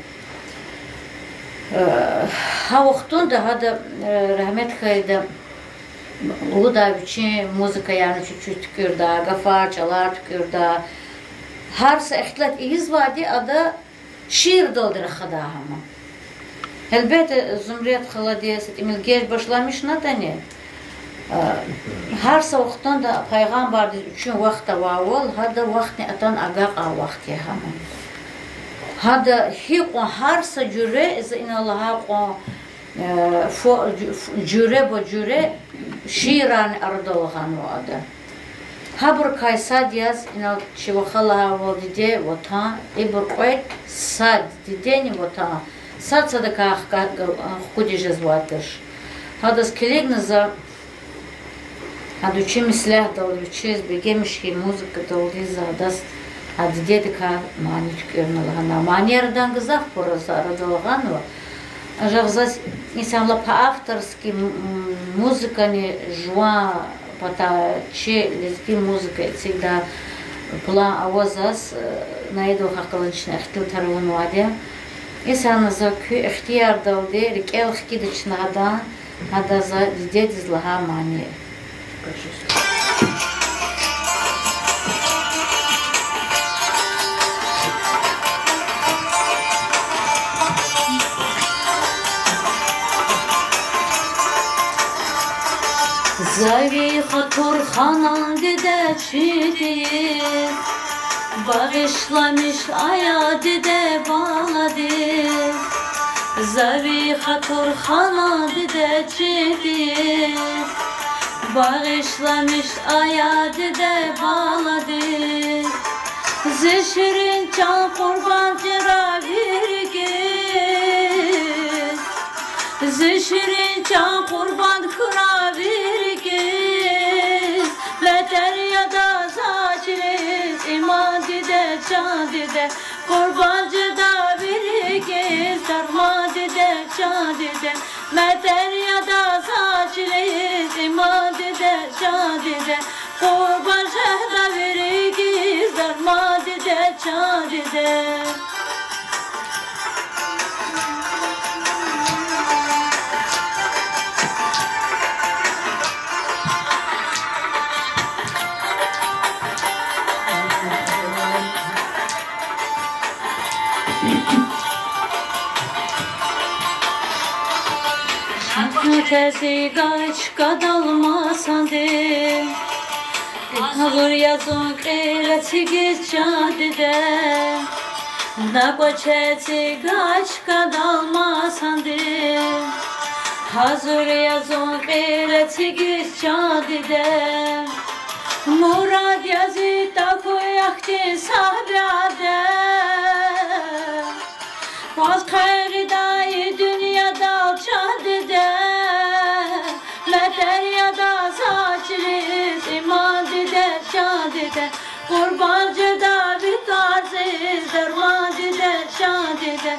Ha vaktun da hada rahmet kayda o da biçim müzik yani çüçü tükürda gafar çalar tükürda har sa ihtilat izvadi ada şiir doldur khada hama. Elbette zümriyet khaladiyset imil geç başlamış nadani. Her savuktan da peygamber üçün vakta vavul, hada vakti atan agaqa vakti hamam. Hada hiqo her sa cüre iz in Allah'a qo cüre bu cüre şiran ardolğan vada. Habur kaysa diyaz inal şivakhallaha valdide vatan ibur qoyt sad dideni vatan sad sadaka kudijaz vatır. Hada skelegnaza Ad učim mislah da učez begemişki muzika da uliza das ad dedika maniç görnalğana manierdan gızaq porasa aradalğanva. Ajavzas insanla pa avtorski muzikani jua pata че лезги музыка всегда план авазас найду хақланчна ихтил тарван вадя. Инсан за кü ихтияр далде рикел хкидична гада hada za dedizlaha mani. Zavi hatur hanan dede çiğdi, bağışlamış aya dede bağladı. Zavi hatur hanan dede çiğdi, bağışlamış aya dede bağladı. Zişirin can kurban cira virgin, zişirin can kurban kıra virgin. Ve deryada saçınız iman dide can dide, kurbancı da virgin, sarma dide can dide. Ve deryada saçınız iman dide can dide, kurbancı da virgin, sarma dide can dide. Tezi kaç kadalmasan de, Havur yazın kıyreti geç cadide. Nakva tezi kaç kadalmasan de, Hazır yazın kıyreti geç cadide. Murad yazı takoy akti sahrade, Vaz kayridayı dünyada cadide. Deryada saçınız iman dide can dide, kurbancı da bir tarzız derman dide can dide.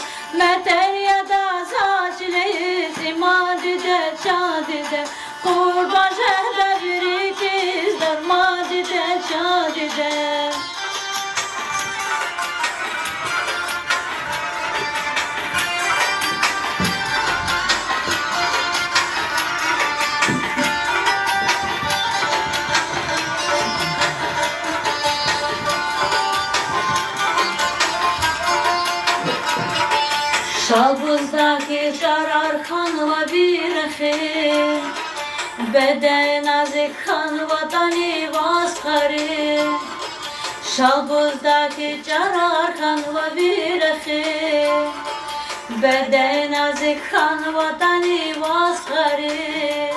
Deryada saçınız iman dide can dide, kurbancı da bir ikiz derman dide can dide. Şalbızda Beden azıkan vatani vazkarı Şalbuzdaki cararkan ve birehi Beden azıkan vatani vazkarı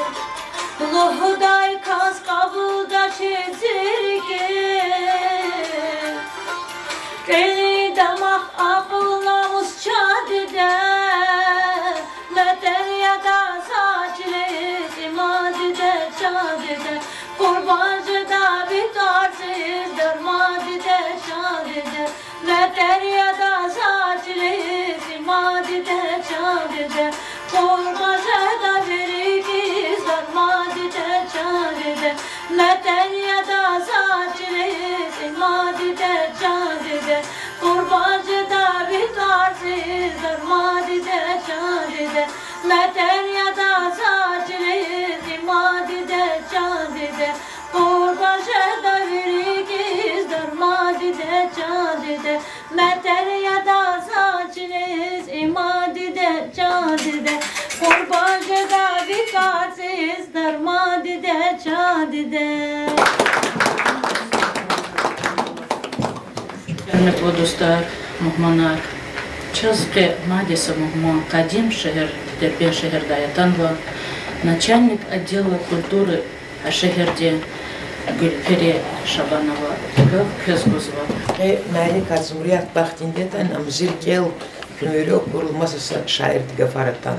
Luhuday kas kabulda çizirge Eli damak akıl namus çadide Meteryada saçlı imadide çadide Kurbancıda bir tarsızdır madide çadide Meteryada saçlı imadide çadide Kurbancıda bir ikizdir madide çadide Meteryada saçlı imadide çadide Kurbancıda bir tarsızdır madide çadide Meteryada saçlı imadide çadide Kurbancıda bir ikizdir madide çadide Meteryada saçlı imadide çadide Kurbancıda bir tarsızdır madide çadide Hürmetli dostlar, muhmanlar, Çazgı Madisa Muhman, Kadim şehir, Derben şehirde yatan var, начальник отдела культуры şehirde Gülperi Şabanova, Közgözva. Amerika Cumhuriyet Bahtinde'den amzirkel künürü kurulması şairdi gafaratan.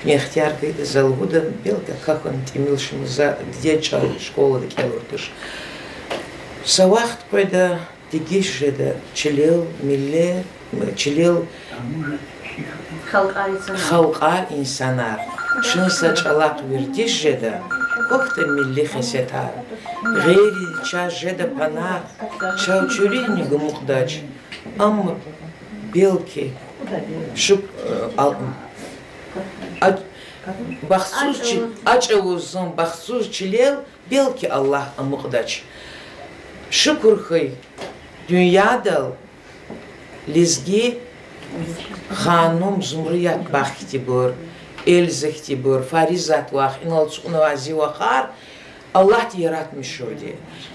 Нехтяр кайда залвуда белка кахан тимилшимза деча школа да келуртыш. Савахт койда дигишеда чилел милле чилел халqa insanlar. Şunsa çalak vertişeda kokta milli xesetar. Gayri çajeda pana çavçurihni gumuqdaç. Amma belki şu açavuzun baxsuz çilel belki Allah muqdaç. Şükürhıy dünyada lizgi Hanım Zumriyat Bahtibur, Elzehtibur, Farizat Vah, İnalçuğunazi Vahar Allah yaratmış orada.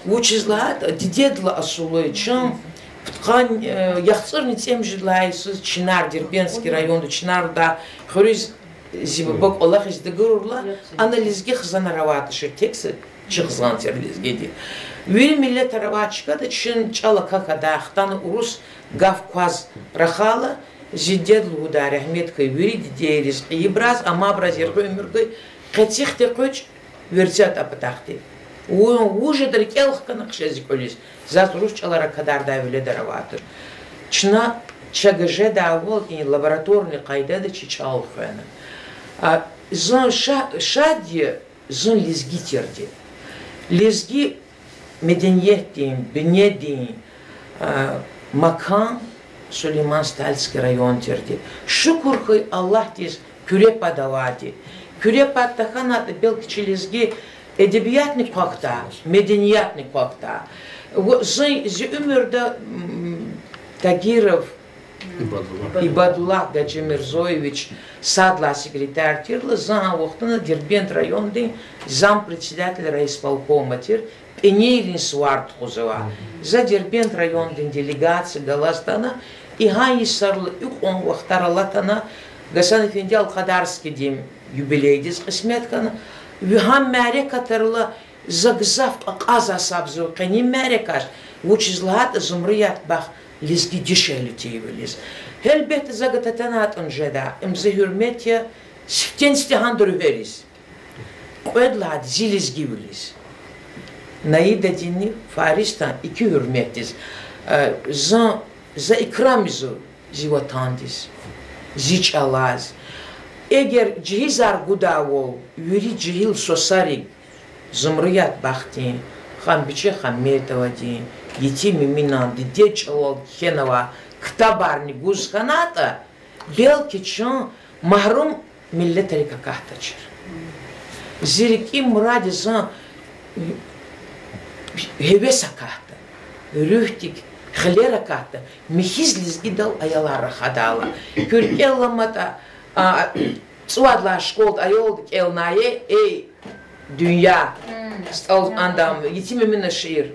Bu çizlat dededla asulu için Птқан яхцырны тем же лайсыз Чинар, Дербенский район, Чинарда, Хoriz Зибабок Аллах издегурла, анализге хзанараватышыр, тексы чықзған терлизгеди. Вери миллет араватчика да чин чала какада ахтаны урус гавкваз рахала, жидедлу удар Ахметкой вери дидериз, ибраз, амабраз, ергой, қетсихте қоч, вертят апатахти. Уже даркелх канакшези колис. Зат русчалара кадар давиле дараватыр. Чна чагаже давол и лабораторный кайдада чичал фена. Зон шади зон лизги терди. Лизги меденьетин, бенедин, Макан, Сулейман Стальский район терди. Шукурхой Аллах тиз küre padavati. Küre pattаханата белки лизги edebiyatnik pakta, medeniyatnik pakta. Zi ömürde Tagirov, İbadullah Gacemirzoevich, Sadla секретарь тирла, за вахтана Дербент районды, зам председатель райисполкома тир, Пенейрин Сварт хузова. За Дербент районды делегация Галастана, и гай сарлы юк он вахтаралатана, Гасан Эфенди Алхадарский дем юбилейдис кысметкана, Вихам мэре катарла загзав каза сабзу, кани мэре каш, вучизлат Зумрият бах лизги дишелю тейвелиз. Elbette zagatatana önjeda, imzi hürmetya siftensti handırıveriz. Ödlad ziliz gibilis. Naida dini Faristan iki hürmettiz. Za ikramizu zivatandis, ziç alaz. Eğer cihizar gudavol, yuri cihil sosari, Zumriyat Bahtin, Hambiçe Hametova din, Yetim Minan, Deç alol Kenova, Ktabarni Guzkanata, belki çın mahrum milletleri kakahtaçır. Ziriki muradi zan heves akahta, rühtik, xilera kahta, mihizliz gidal ayalara khadala. Kürkellamata, Suadla şkold ayoldik elnaye, ey dünya andam yitim min şiir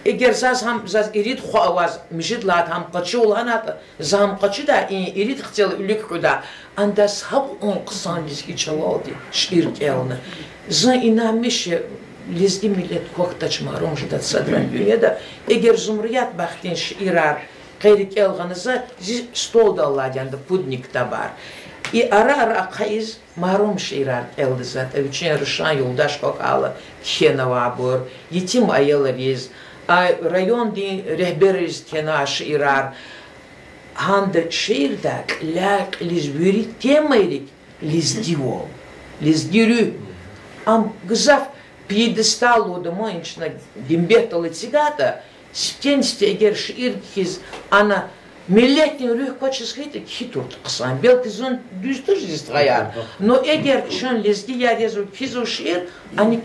eğer zaz ham zaz irid xo avaz mijid lat ham qaçı olanat zam qaçı da irid xçel ülük kuda andas hab on qısan lizgi çalaldı şiir kelne za inamış lizgi millet koktaçma romjda sadran dünyada eğer zumriyat baxtin şiirar qeyrik elganıza stol dalladanda pudnik tabar ara qayız mahrum şiirar eldi zat üçün rışan yoldaş kokala khenava bor yitim ayalariz rayon din rehberiz kena şiirar handa şiirda lak lizbiri temayrik lizdirü am gzaf piedestalu da moinchna dimbetala цигата стенсте егер şiir kiz ana milletin ruh koçuz hiturd qısan belki zon düzdür zistayar no eğer çön lezgi yarezu kizu şiir anik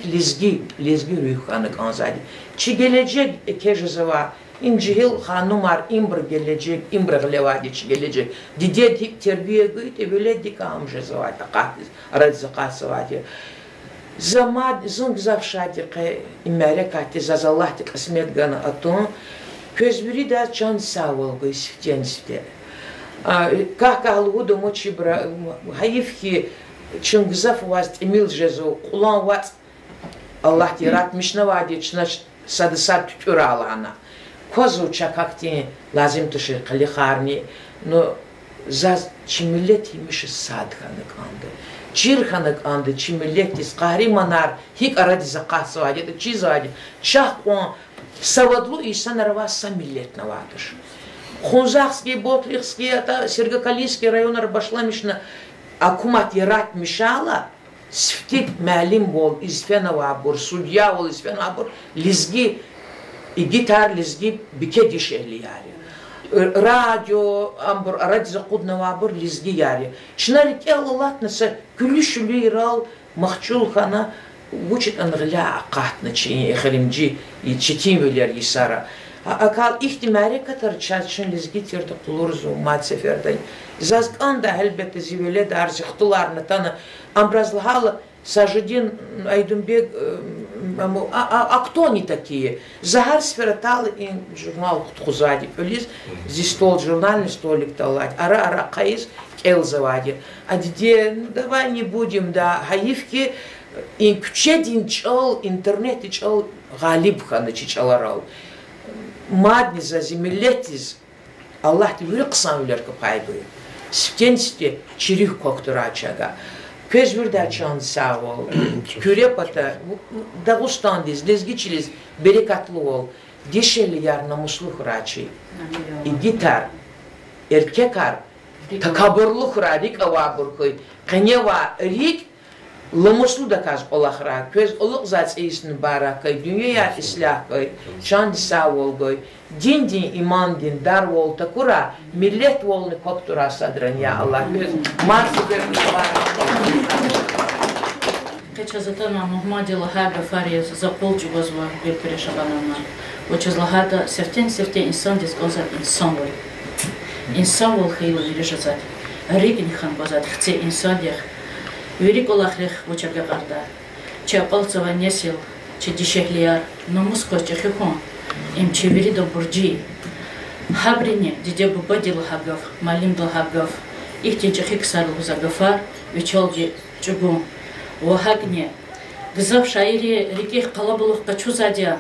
lezgi ruhanı kanzadi çi gelecek kejezava İncihil hanumar imbr gelecek imbr glevadi çi gelecek didedik terbiye gıyt böyle dikam jezavadi qatiz radzaqasavadi Zamad zung zavşadi qe imerekati zazallahti qismet gana aton közbiri da can savol gıysifteniste. Kahkahlığı da moçi bra hayif ki çıngızaf vaz emil jezo qulan vat Allah yaratmışna vadi çna sadısat tütür alana. Kozu çakakti lazım tışı qali kharni no zaz çimillet imiş sadkanı kandı. Çirxanık andı çimilletis qahrimanar hik aradi zaqasvadi da çizadi çahqon savadlu insanlar sa milletna vadır. Xunzaqski, Botlixski, ata Sergakaliski rayonlar başlamışna akumat yaratmışala sftik məlim bol izfena bor sudya bol izfena bor lizgi gitar lizgi bike dişeli yani. Radyo, ambur, radyo qudna vabur lizgi yari. Şunları ki Allah'ın nasa külüşülü iral mahçul xana vuçit anğla aqatna çiğ exirimci çitim öler yisara. Akal ihtimali kadar çatşın lizgi tirdi qulurzu mat seferden. Zazqan da elbette zivele de arzıqtılarını tanı. Ambrazlıhalı Сажидин Айдумбек, а кто они такие? Загар сфератал и журнал Хутхузади, полис, здесь стол, журнальный столик талать, ара каиз келзавади. А где, давай не будем, да, хаивки, и кчедин чал, интернет и чал, галибхана чичаларал. Мадни за землетиз, Аллах ти вырқсан үлеркі пайдуй. Сптенсте чирих коктурачага. Közbürdə çan sağ ol, Kürepata, Dağustan'diz, lezgiçiliz, berekatlı ol, deşeli yar namuslu hıraçı, gitar, erkekar, takaburlu hıradik avaburkuy, kaneva rik, lamuslu da kaz olahra, köz oluk zat eysini barakay, dünyaya islah koy, çan sağ ol koy, din iman din dar ol takura millet volni koktura sadran ya Allah göz marsı verni Качазатана Мухаммади Лахаба Фария за полчугозва бир перешабанана. Очез Лахада сертен инсан дизгоза инсан вол. Инсан вол хейла виришазат. Ригин хан базат хце инсан дих. Вирик Аллахлих очага гарда. Че палцава несил, че дишехлияр, номус коче хихон. Им чевери до бурджи. Хабрине диде бубади Лахагав, малим Лахагав. Их тенче хиксару загафар, вечолди чугун. Вахагне, гзав шаири риких калабулух качузадя,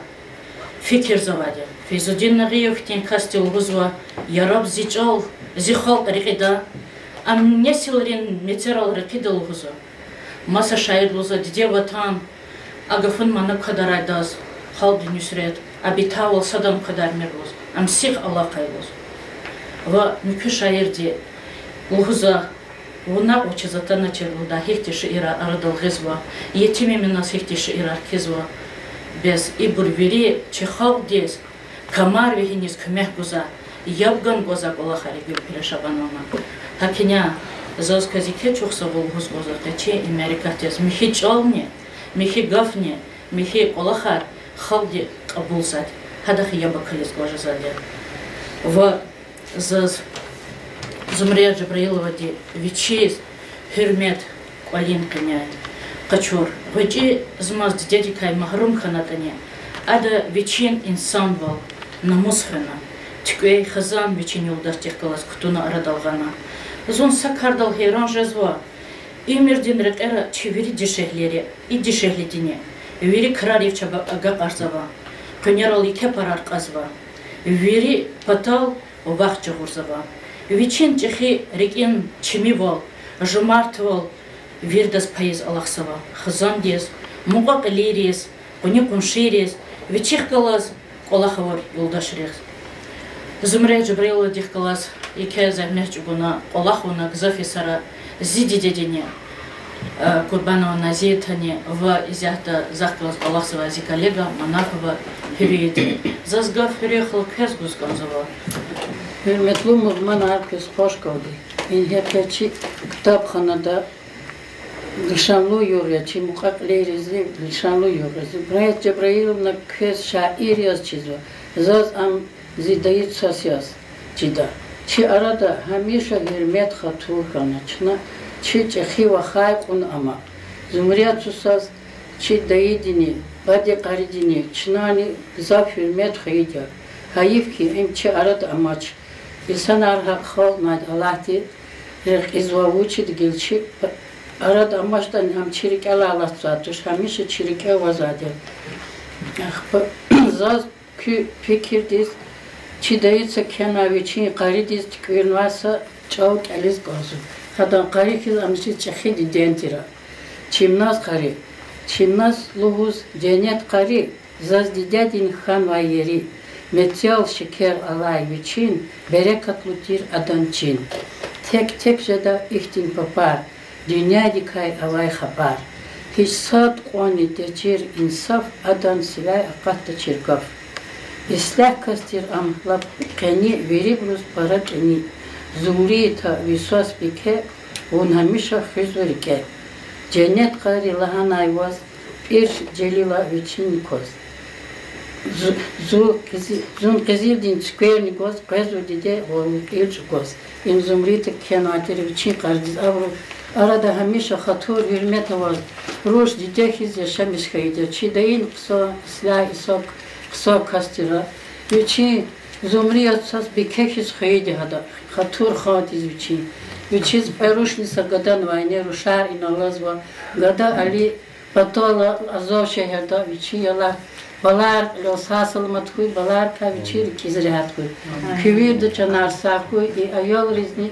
фикер завадя. Физудин Нагиев тен кастил гузва, яраб зичал, зихал рикида, ам несилрин мецерал рикидал гузва. Маса шаир луза диде ватан, агафун манак кадарайдаз, халди нюсред, абитавал садан кадар мерлуз, ам сих Аллах кайлуз. Ва мюкю шаирди луза, Вона учезата начеруда хехтиши ира арадал гизва. Етими минас хехтиши ира кизва. Без ибурвери чехал дес. Камар вихинис кмех гуза. Ябган гуза голахари гюр перешабанона. Хакиня зазкази кечухса бол гуз гуза. Каче имерикатез. Михи чалне, михи гафне, михи голахар. Халди кабулсад. Хадахи ябакалис гожазаде. В заз Зумрия Джабраилова ди Вичиз, Хюрмет, Квалин Каняй, Качур, Вачи змаз дедикай махрум ханатане, ада вечен инсан вал, намус хана, тиквей хазан вечен юлдартих калас кутуна арадалгана. Зон сакардал хейран жазва, имердин рекера чевери дешехлери, и дешехледине, вери краревча ага арзава, көнерал ике парар казва, вери патал вахча гурзава, вечен чехи рекен чеми вал, жумарт вал, Вирдас паиз Аллахсава, хазан дес, мугак лерес, кони куншерес, вечех калаз, Аллахавар юлдашрес. Зумрей Джабрила дих калаз, ике замех чугуна, Аллахуна гзафи сара, зиди дедине, Курбанова назетане, в изяхта захкалаз Аллахсава зи коллега, Манахова, Хюриети. Зазгав Хюриехал кез гузганзава. Hürmetli Muğman herkes hoş kaldı. İnhepçi kitapxanada Lişanlı yoryaçı, muqaqlerizi lişanlı yoryaçı. Brayet Cebrail'na köz şair yaz çizva. Zaz am zidayit sas yaz cida. Çi arada hamişa hürmet xatur kanachna. Çi çehi ve xayqun ama. Zumriyat susaz çi dayidini, badi qaridini, çinani zaf hürmet xayidya. Hayif ki em çi arada amaç. İnsan arha xalnad Allah'ti izvavuçi digilçi Arada amaçtan hem çirike alatsadır, hemişe çirike vazadır. Zaz ki fikirdiz, çidayitse kenavi çin qaridiz tikvirnvasa çavuk eliz gazı. Hadan qarikiz amışı çekhidi dentira. Çimnaz qari, çimnaz luhuz cennet qari, zaz didedin han vayeri. Metyal şeker alay viçin, berekatlu tir adan çin. Tek tek jada ihtin papar. Dünya dikay avay haber. Hiç saat qoni teçir insaf adan silay aqatta çirkaf. İslah kastir amlab qani veribrus para qani. Zumriyata viswas bike on hamişa xizverike. Cennet qari lahan ayvaz bir celila viçin koz. Zun qizildin skverni koz qazu dide oluk ilç koz. In zumriyata kenatiri viçin qardiz avru Arada hamişa xatur hürmet var. Ruş didehiz yaşamış kaydı. Çidayin kısa silah isak kısa kastira. Üçü zumriyat sas bikehiz kaydı hada. Xatur xatiz üçü. Üçü peruş nisa gadan vayne ruşar inalaz var. Gada Ali patala azov şehirde üçü yala. Balar losasıl matkuy balar ka üçü kizrehat kuy. Küvir çanar sakuy ayol rizni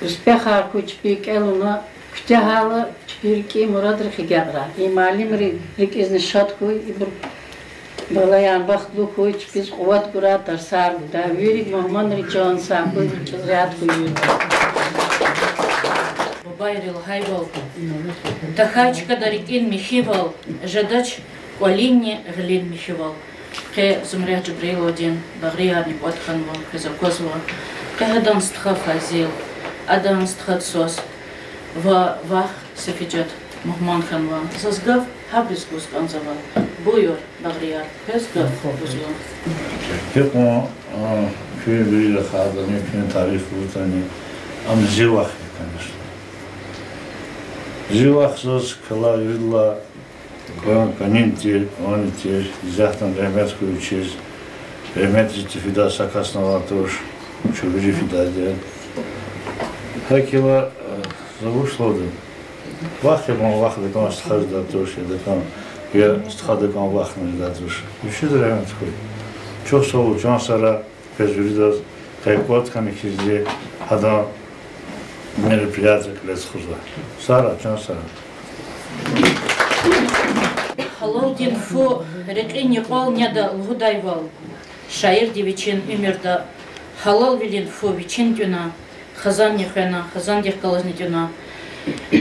Успеха кучпик элуна ктехала чпирки мурадр хигагра. И малим рик изни шаткуй и балаян бахтлу куй чпиз куват кура тарсар. Да вирик Мухман ричон сакуй ряд куй. Байрил хайвал. Тахачка дарикин михивал. Жадач куалинни глин михивал. Ке зумря Джабрил один багрияни ватханвал кезакозвал. Кадан стха фазил. Адан стхат сос. Вах сефиджат Мухман ханван. Зазгав хабрис гузганзавал. Буйор багрияр. Кезгав бузган. Пекмо кюе бирила хадани, кюе тариф вутани. Ам живах, конечно. Живах зоз кала юрила канин тир, он тир. Захтан рахмет куючиз. Рахмет житифида сакаснава туш. Чубижи фидадия. Хакила завушлоды. Вахе бон вахе декан стхаз да туши декан. Я стхаз декан вахе да туши. Üşüdü rəhmət koy. Çox sağ ol, can sara pezvüridaz. Kayıkvat kanikizli adam мероприятия клес хуза. Сара, can sara. Halal din fu rekin yaqal nyada lhudayval. Şair diviçin ümirda halal vilin fu viçin düna. Хазан нехена, хазан дехкалазни дюна.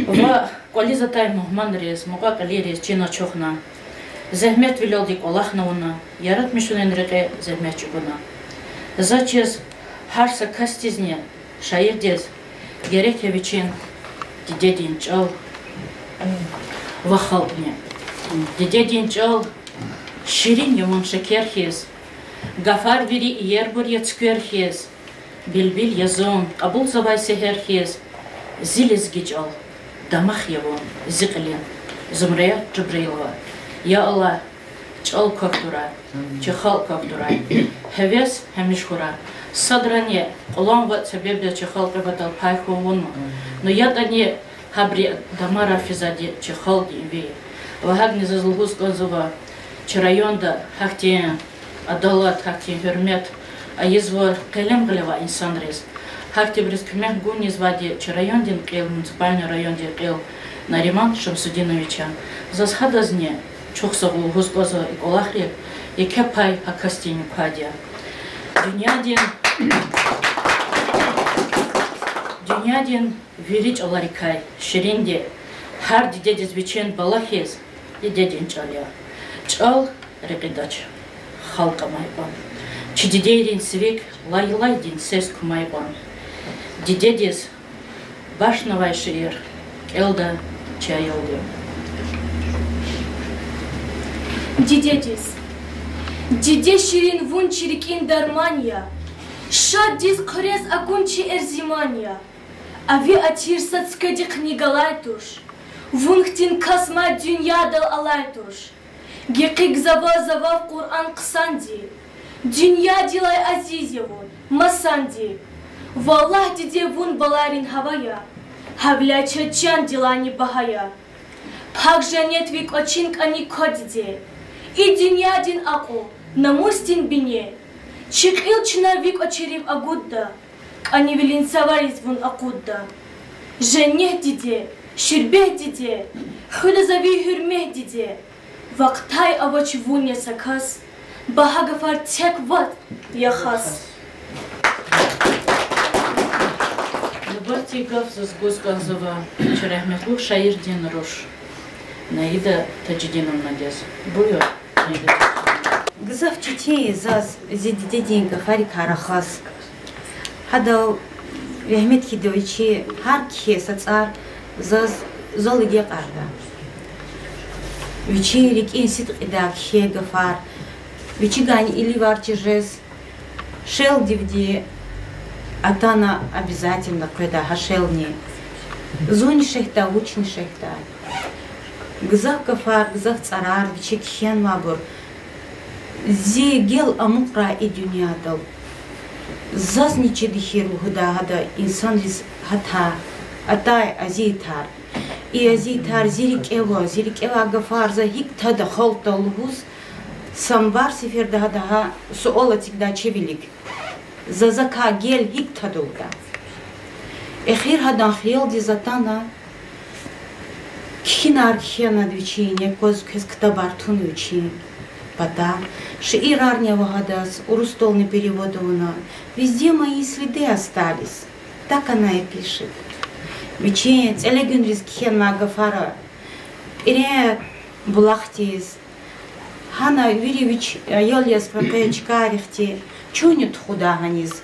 Ва коли затай Мухман рез, муга кали рез чина чохна. Зехмет вилял дик Аллахнауна, ярат мишунен реке зехмет чугуна. Зачез харса кастизне, шаир дез, герек явичин, дидедин чал, вахалпне. Дидедин чал, ширин юман шекер хез, гафар вири ербур яцкер хез. Билбил язон, абул завай сехер хез, зилез гичал, дамах явон, зиклин. Зумрея Джабрилова. Я Аллах, чал коктура, чехал коктура, хевес хемишхура. Садране, уломва цебебе чехал кабатал пайху вунну. Но я дане хабри дамара физади чехал динви. Вагагни зазлгус гонзова, чарайонда хахтин, адалат хахтин хюрмет, а езвор келем глева инсан рез. Хахти брискмех гуни звади чарайондин кел, муниципальный райондин кел, Нариман Шамсудиновича. Засхадазне, чухсагу гусгоза и колахрек, и кепай акастиню падя. Дюнядин верить аларикай, ширинде, хар дедец бичен балахез, и дедин чаля. Чал рекидач, халка майбан. Чидидейрин свек, лай-лайдин сеску майбан. Дедец башновай шиир, элда чайолды. Дедец. Диде ширин вун чирикин дармания, шад диз корез агунчи эрзимания, ави атирсат скади книгалайтуш, вунхтин касма дюньядал алайтуш, гекик зава в Кур'ан ксанди, дюнья дилай азизевун, масанди, валлах диде вун баларин хавая, хавля чачан дилани бахая, пак жанет вик очинк ани кодиде, и дюньядин аку, Намустин бине, чикил чинавик очерив агудда, ани велин саварис вун акудда. Женех диде, ширбех диде, хулазави хюрмех диде, вақтай авач вун ясакас, бахагафар тек ват яхас. Лабарти гавзас госганзова, черехметлух шаирдин руш. Наида Таджидином надез. Буйо, Наида. Гзав чичи заз зидидинга фарик харахас. Хада Вехмет хидовичи хар кхесацар заз золиге qarda. Вичи рикин сит ида кхе гафар. Вичи гань или варчижес. Шел дивди атана обязательно когда хашелни. Зуни шехта учни шехта. Гзав гафар гзав царар вичи кхен мабур. Зи гел амукра и дюнядал. Зазничи дихиру худагада инсан лиз хата. Атай азитар. И азитар зирик эва гафар за хикта да холта лгус. Самбар сифер да суолатик да чевилик. За зака гел хикта долда. Эхир хадан хил ди затана. Кхинар кхена двичине коз кез ктабартун двичине. Пода, шиирарня вагадас, урустолный переводована. Везде мои следы остались. Так она и пишет. Веченец, элегин рискхен гафара. Ире булахтис. Хана Юрьевич Йольяс Прокаечкарихти. Чунит худа ганиз.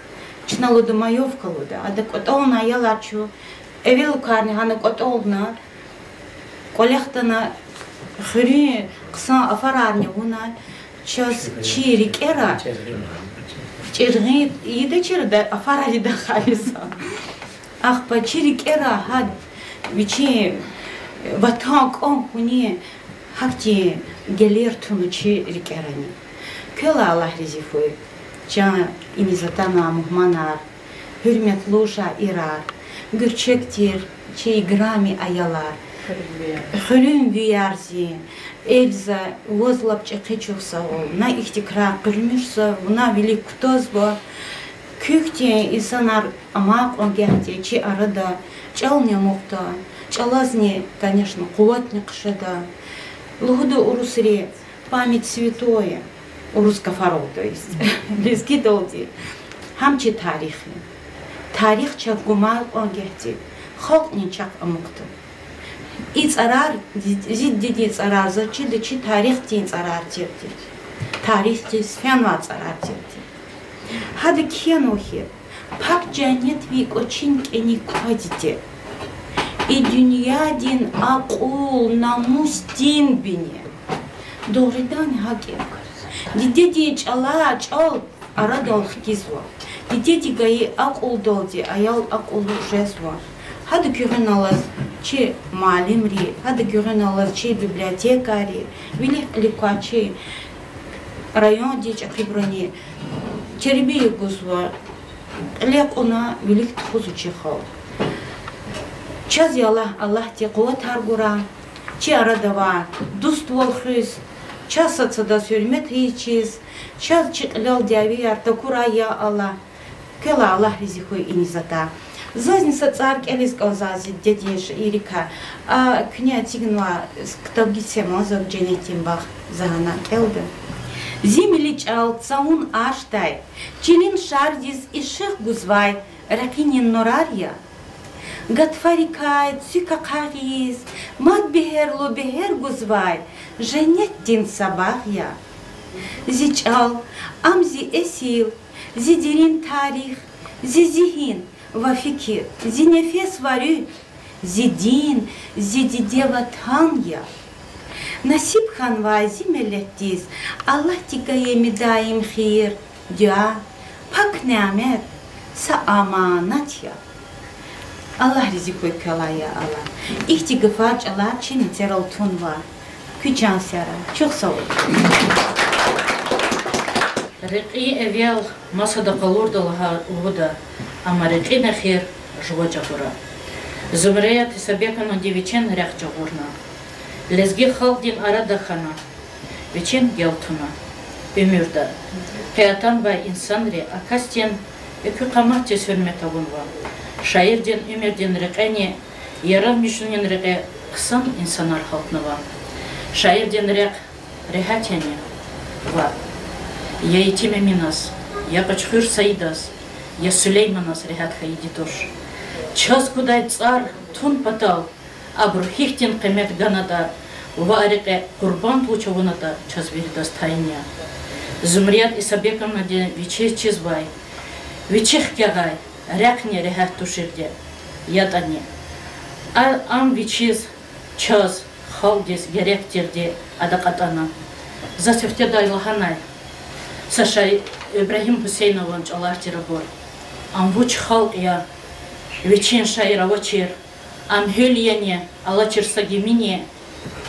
Чналуда маевка луда. А так отолна ялачу. Эвелу карни хана отолна. Колехтана хри ксан афарарни уна. Час чирик эра. Чиргит иде чирда афарари да халиса. Ах по чирик эра хад вичи ватанк он хуни хакти гелер туну чирик эрани. Кела Аллах ризифуй. Ча инизатана мухманар. Hürmet луша ирар. Гürçektir çi grami ayalar. Хөлüm büyerzi. Эльза возлапча кычукса ол. На ихтикра кырмышса, на велик ктозбо. Күхте исанар амак огяхте, чи арада чалня мукта. Чалазни, конечно, кулатник шада. Лугуда урусри память святое. Урускафаров, то есть. Близки долди. Хамчи тарихи. Тарих чак гумал огяхте. Халкни чак амукта. Иц арар, зиддиц арар, зачиды чи тарих тинц арар терти. Тарих тинц фенвац арар терти. Хады кхенухи, пак джанет вик очень кени квадите. И дюньядин акул намус дин бине. Доридан хаке. Дидеди чала чал арадал хтизва. Дидеди гаи акул долди, аял акул жезва. Хады кюрен алаз. чи muallimri, hadi görünalar чи bibliotekari, vilih likaçi, rayon diye çakribrani, terbiye guzva, lek ona vilih tuzu çikhal. Çaz yallah Allah te kuvvet hargura, çi aradava, dust volkhis, çaz satsada sürmet hiçiz, çaz çıklal diaviyar takura ya Allah, kela Allah rizikoy inizata. Зазница царь Элискал зази дедеш Ирика, а кня тигнва ктавгице мозок дженетимбах загана келде. Зимилич ал цаун аштай, чинин шардис и ших гузвай, ракинин норария. Гатфарикай цика карис, мат бехерло бехер гузвай, женеттин сабахя. Зич ал, амзи эсил, зидерин тарих, зизихин, Вафики, зи нефес варю, зи дин, зи дидева тanya. Nasip hanva zi mellettiz, Allah tigaya midaim khir, dua, pak nimet, sa amanat ya. Allah rizikoy kalaya Allah. İhtigıfaç Allah çinin teraltun var. Küçan sera, çok sağ ol. رقي أبيال ما صدق الورد لها ودا أما رقي نخير جوا جبرا زمريات سبيكنا ديفيتشن ريخ جورنا لزجي خالدين أرادا خنا ويتشن جلتنا ömürde hayatan ve insanları akasten iki kamat tesirmete bulunva şairden ömürden rıkani yaran mişinin rıkı kısan insanlar halknıva şairden rık rehateni var Я Итиме Минас, я Качхыр Саидас, я Сулейманас Рехат Хаидитуш. Час кудай цар тун патал, абрухихтин кемет ганада, варике курбан получаваната час виридас тайня. Зумрият Исабекам наде вичех чизбай, вичех кягай, рякне Рехат туширде, ятане. Ам вичиз час халдис геректерде адакатана. Засефте дайлаханай. Саша Ибрагим Хусейнович Аллахти рабор. Ам вуч халк я вечен шаира вачер. Ам хюльяне Аллачер сагимине.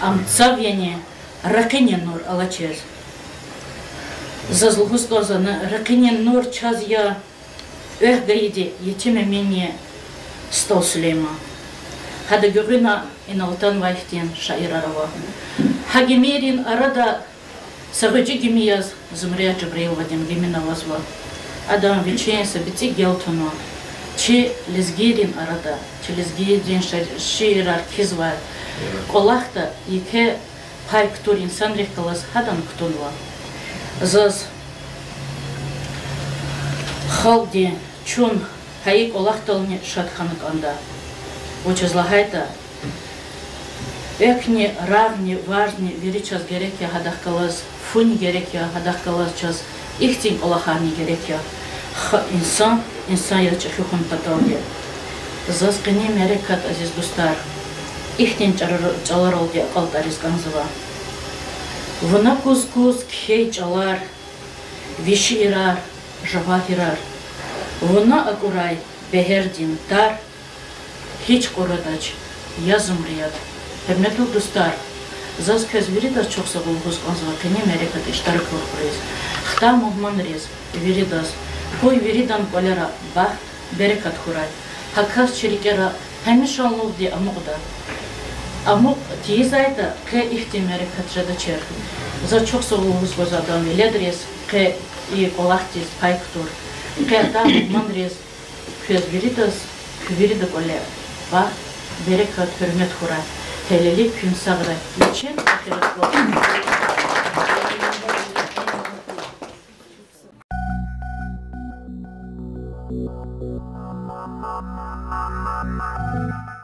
Ам цавьяне ракине нур Аллачез. Зазлуху сказано ракине нур час я эх гаиди етиме мене стал Сулейма. Хада гюрина иналтан вайхтин шаира рава. Хагимерин арада Сагыджи гимияз Зумрия Джабраил Вадим Гимина вазва. Адам вечен собити гелтуно. Чи лизгирин арада, чи лизгирин ширар кизва. Колахта ике пай ктур инсан рехкалас хадан ктунва. Заз халди чун хайик олахтални шатханак анда. Учазлагайта Экни, равни, важни, величас герекя хадахкалас, фунь герекя хадахкалас час, ихтин олахани герекя. Инсан яча хюхан паталге. Заскани мерекат азиз дустар. Ихтин чаларалге алтарис ганзава. Вона куз-куз кхей чалар, виши ирар, жава ирар. Вона акурай, бехердин тар, хич корадач, я Зумрият. Hürmetli dostlar, zaz közveridas çok sağ ol Господа, кене мерекат иштар корпорез. Хта мухман рез, веридас, кой веридан колера бах берекат хурай. Хакас черикера хемишаллов ди амугда. Амуг тизайда ке ихти мерекат жадачер. За çok sağ ol Господа, адам ледрез ке и колахтис пайктур. Ке та мухман рез közveridas, verida колера бах берекат hürmet huray. Telelik gün sağra için Thank you.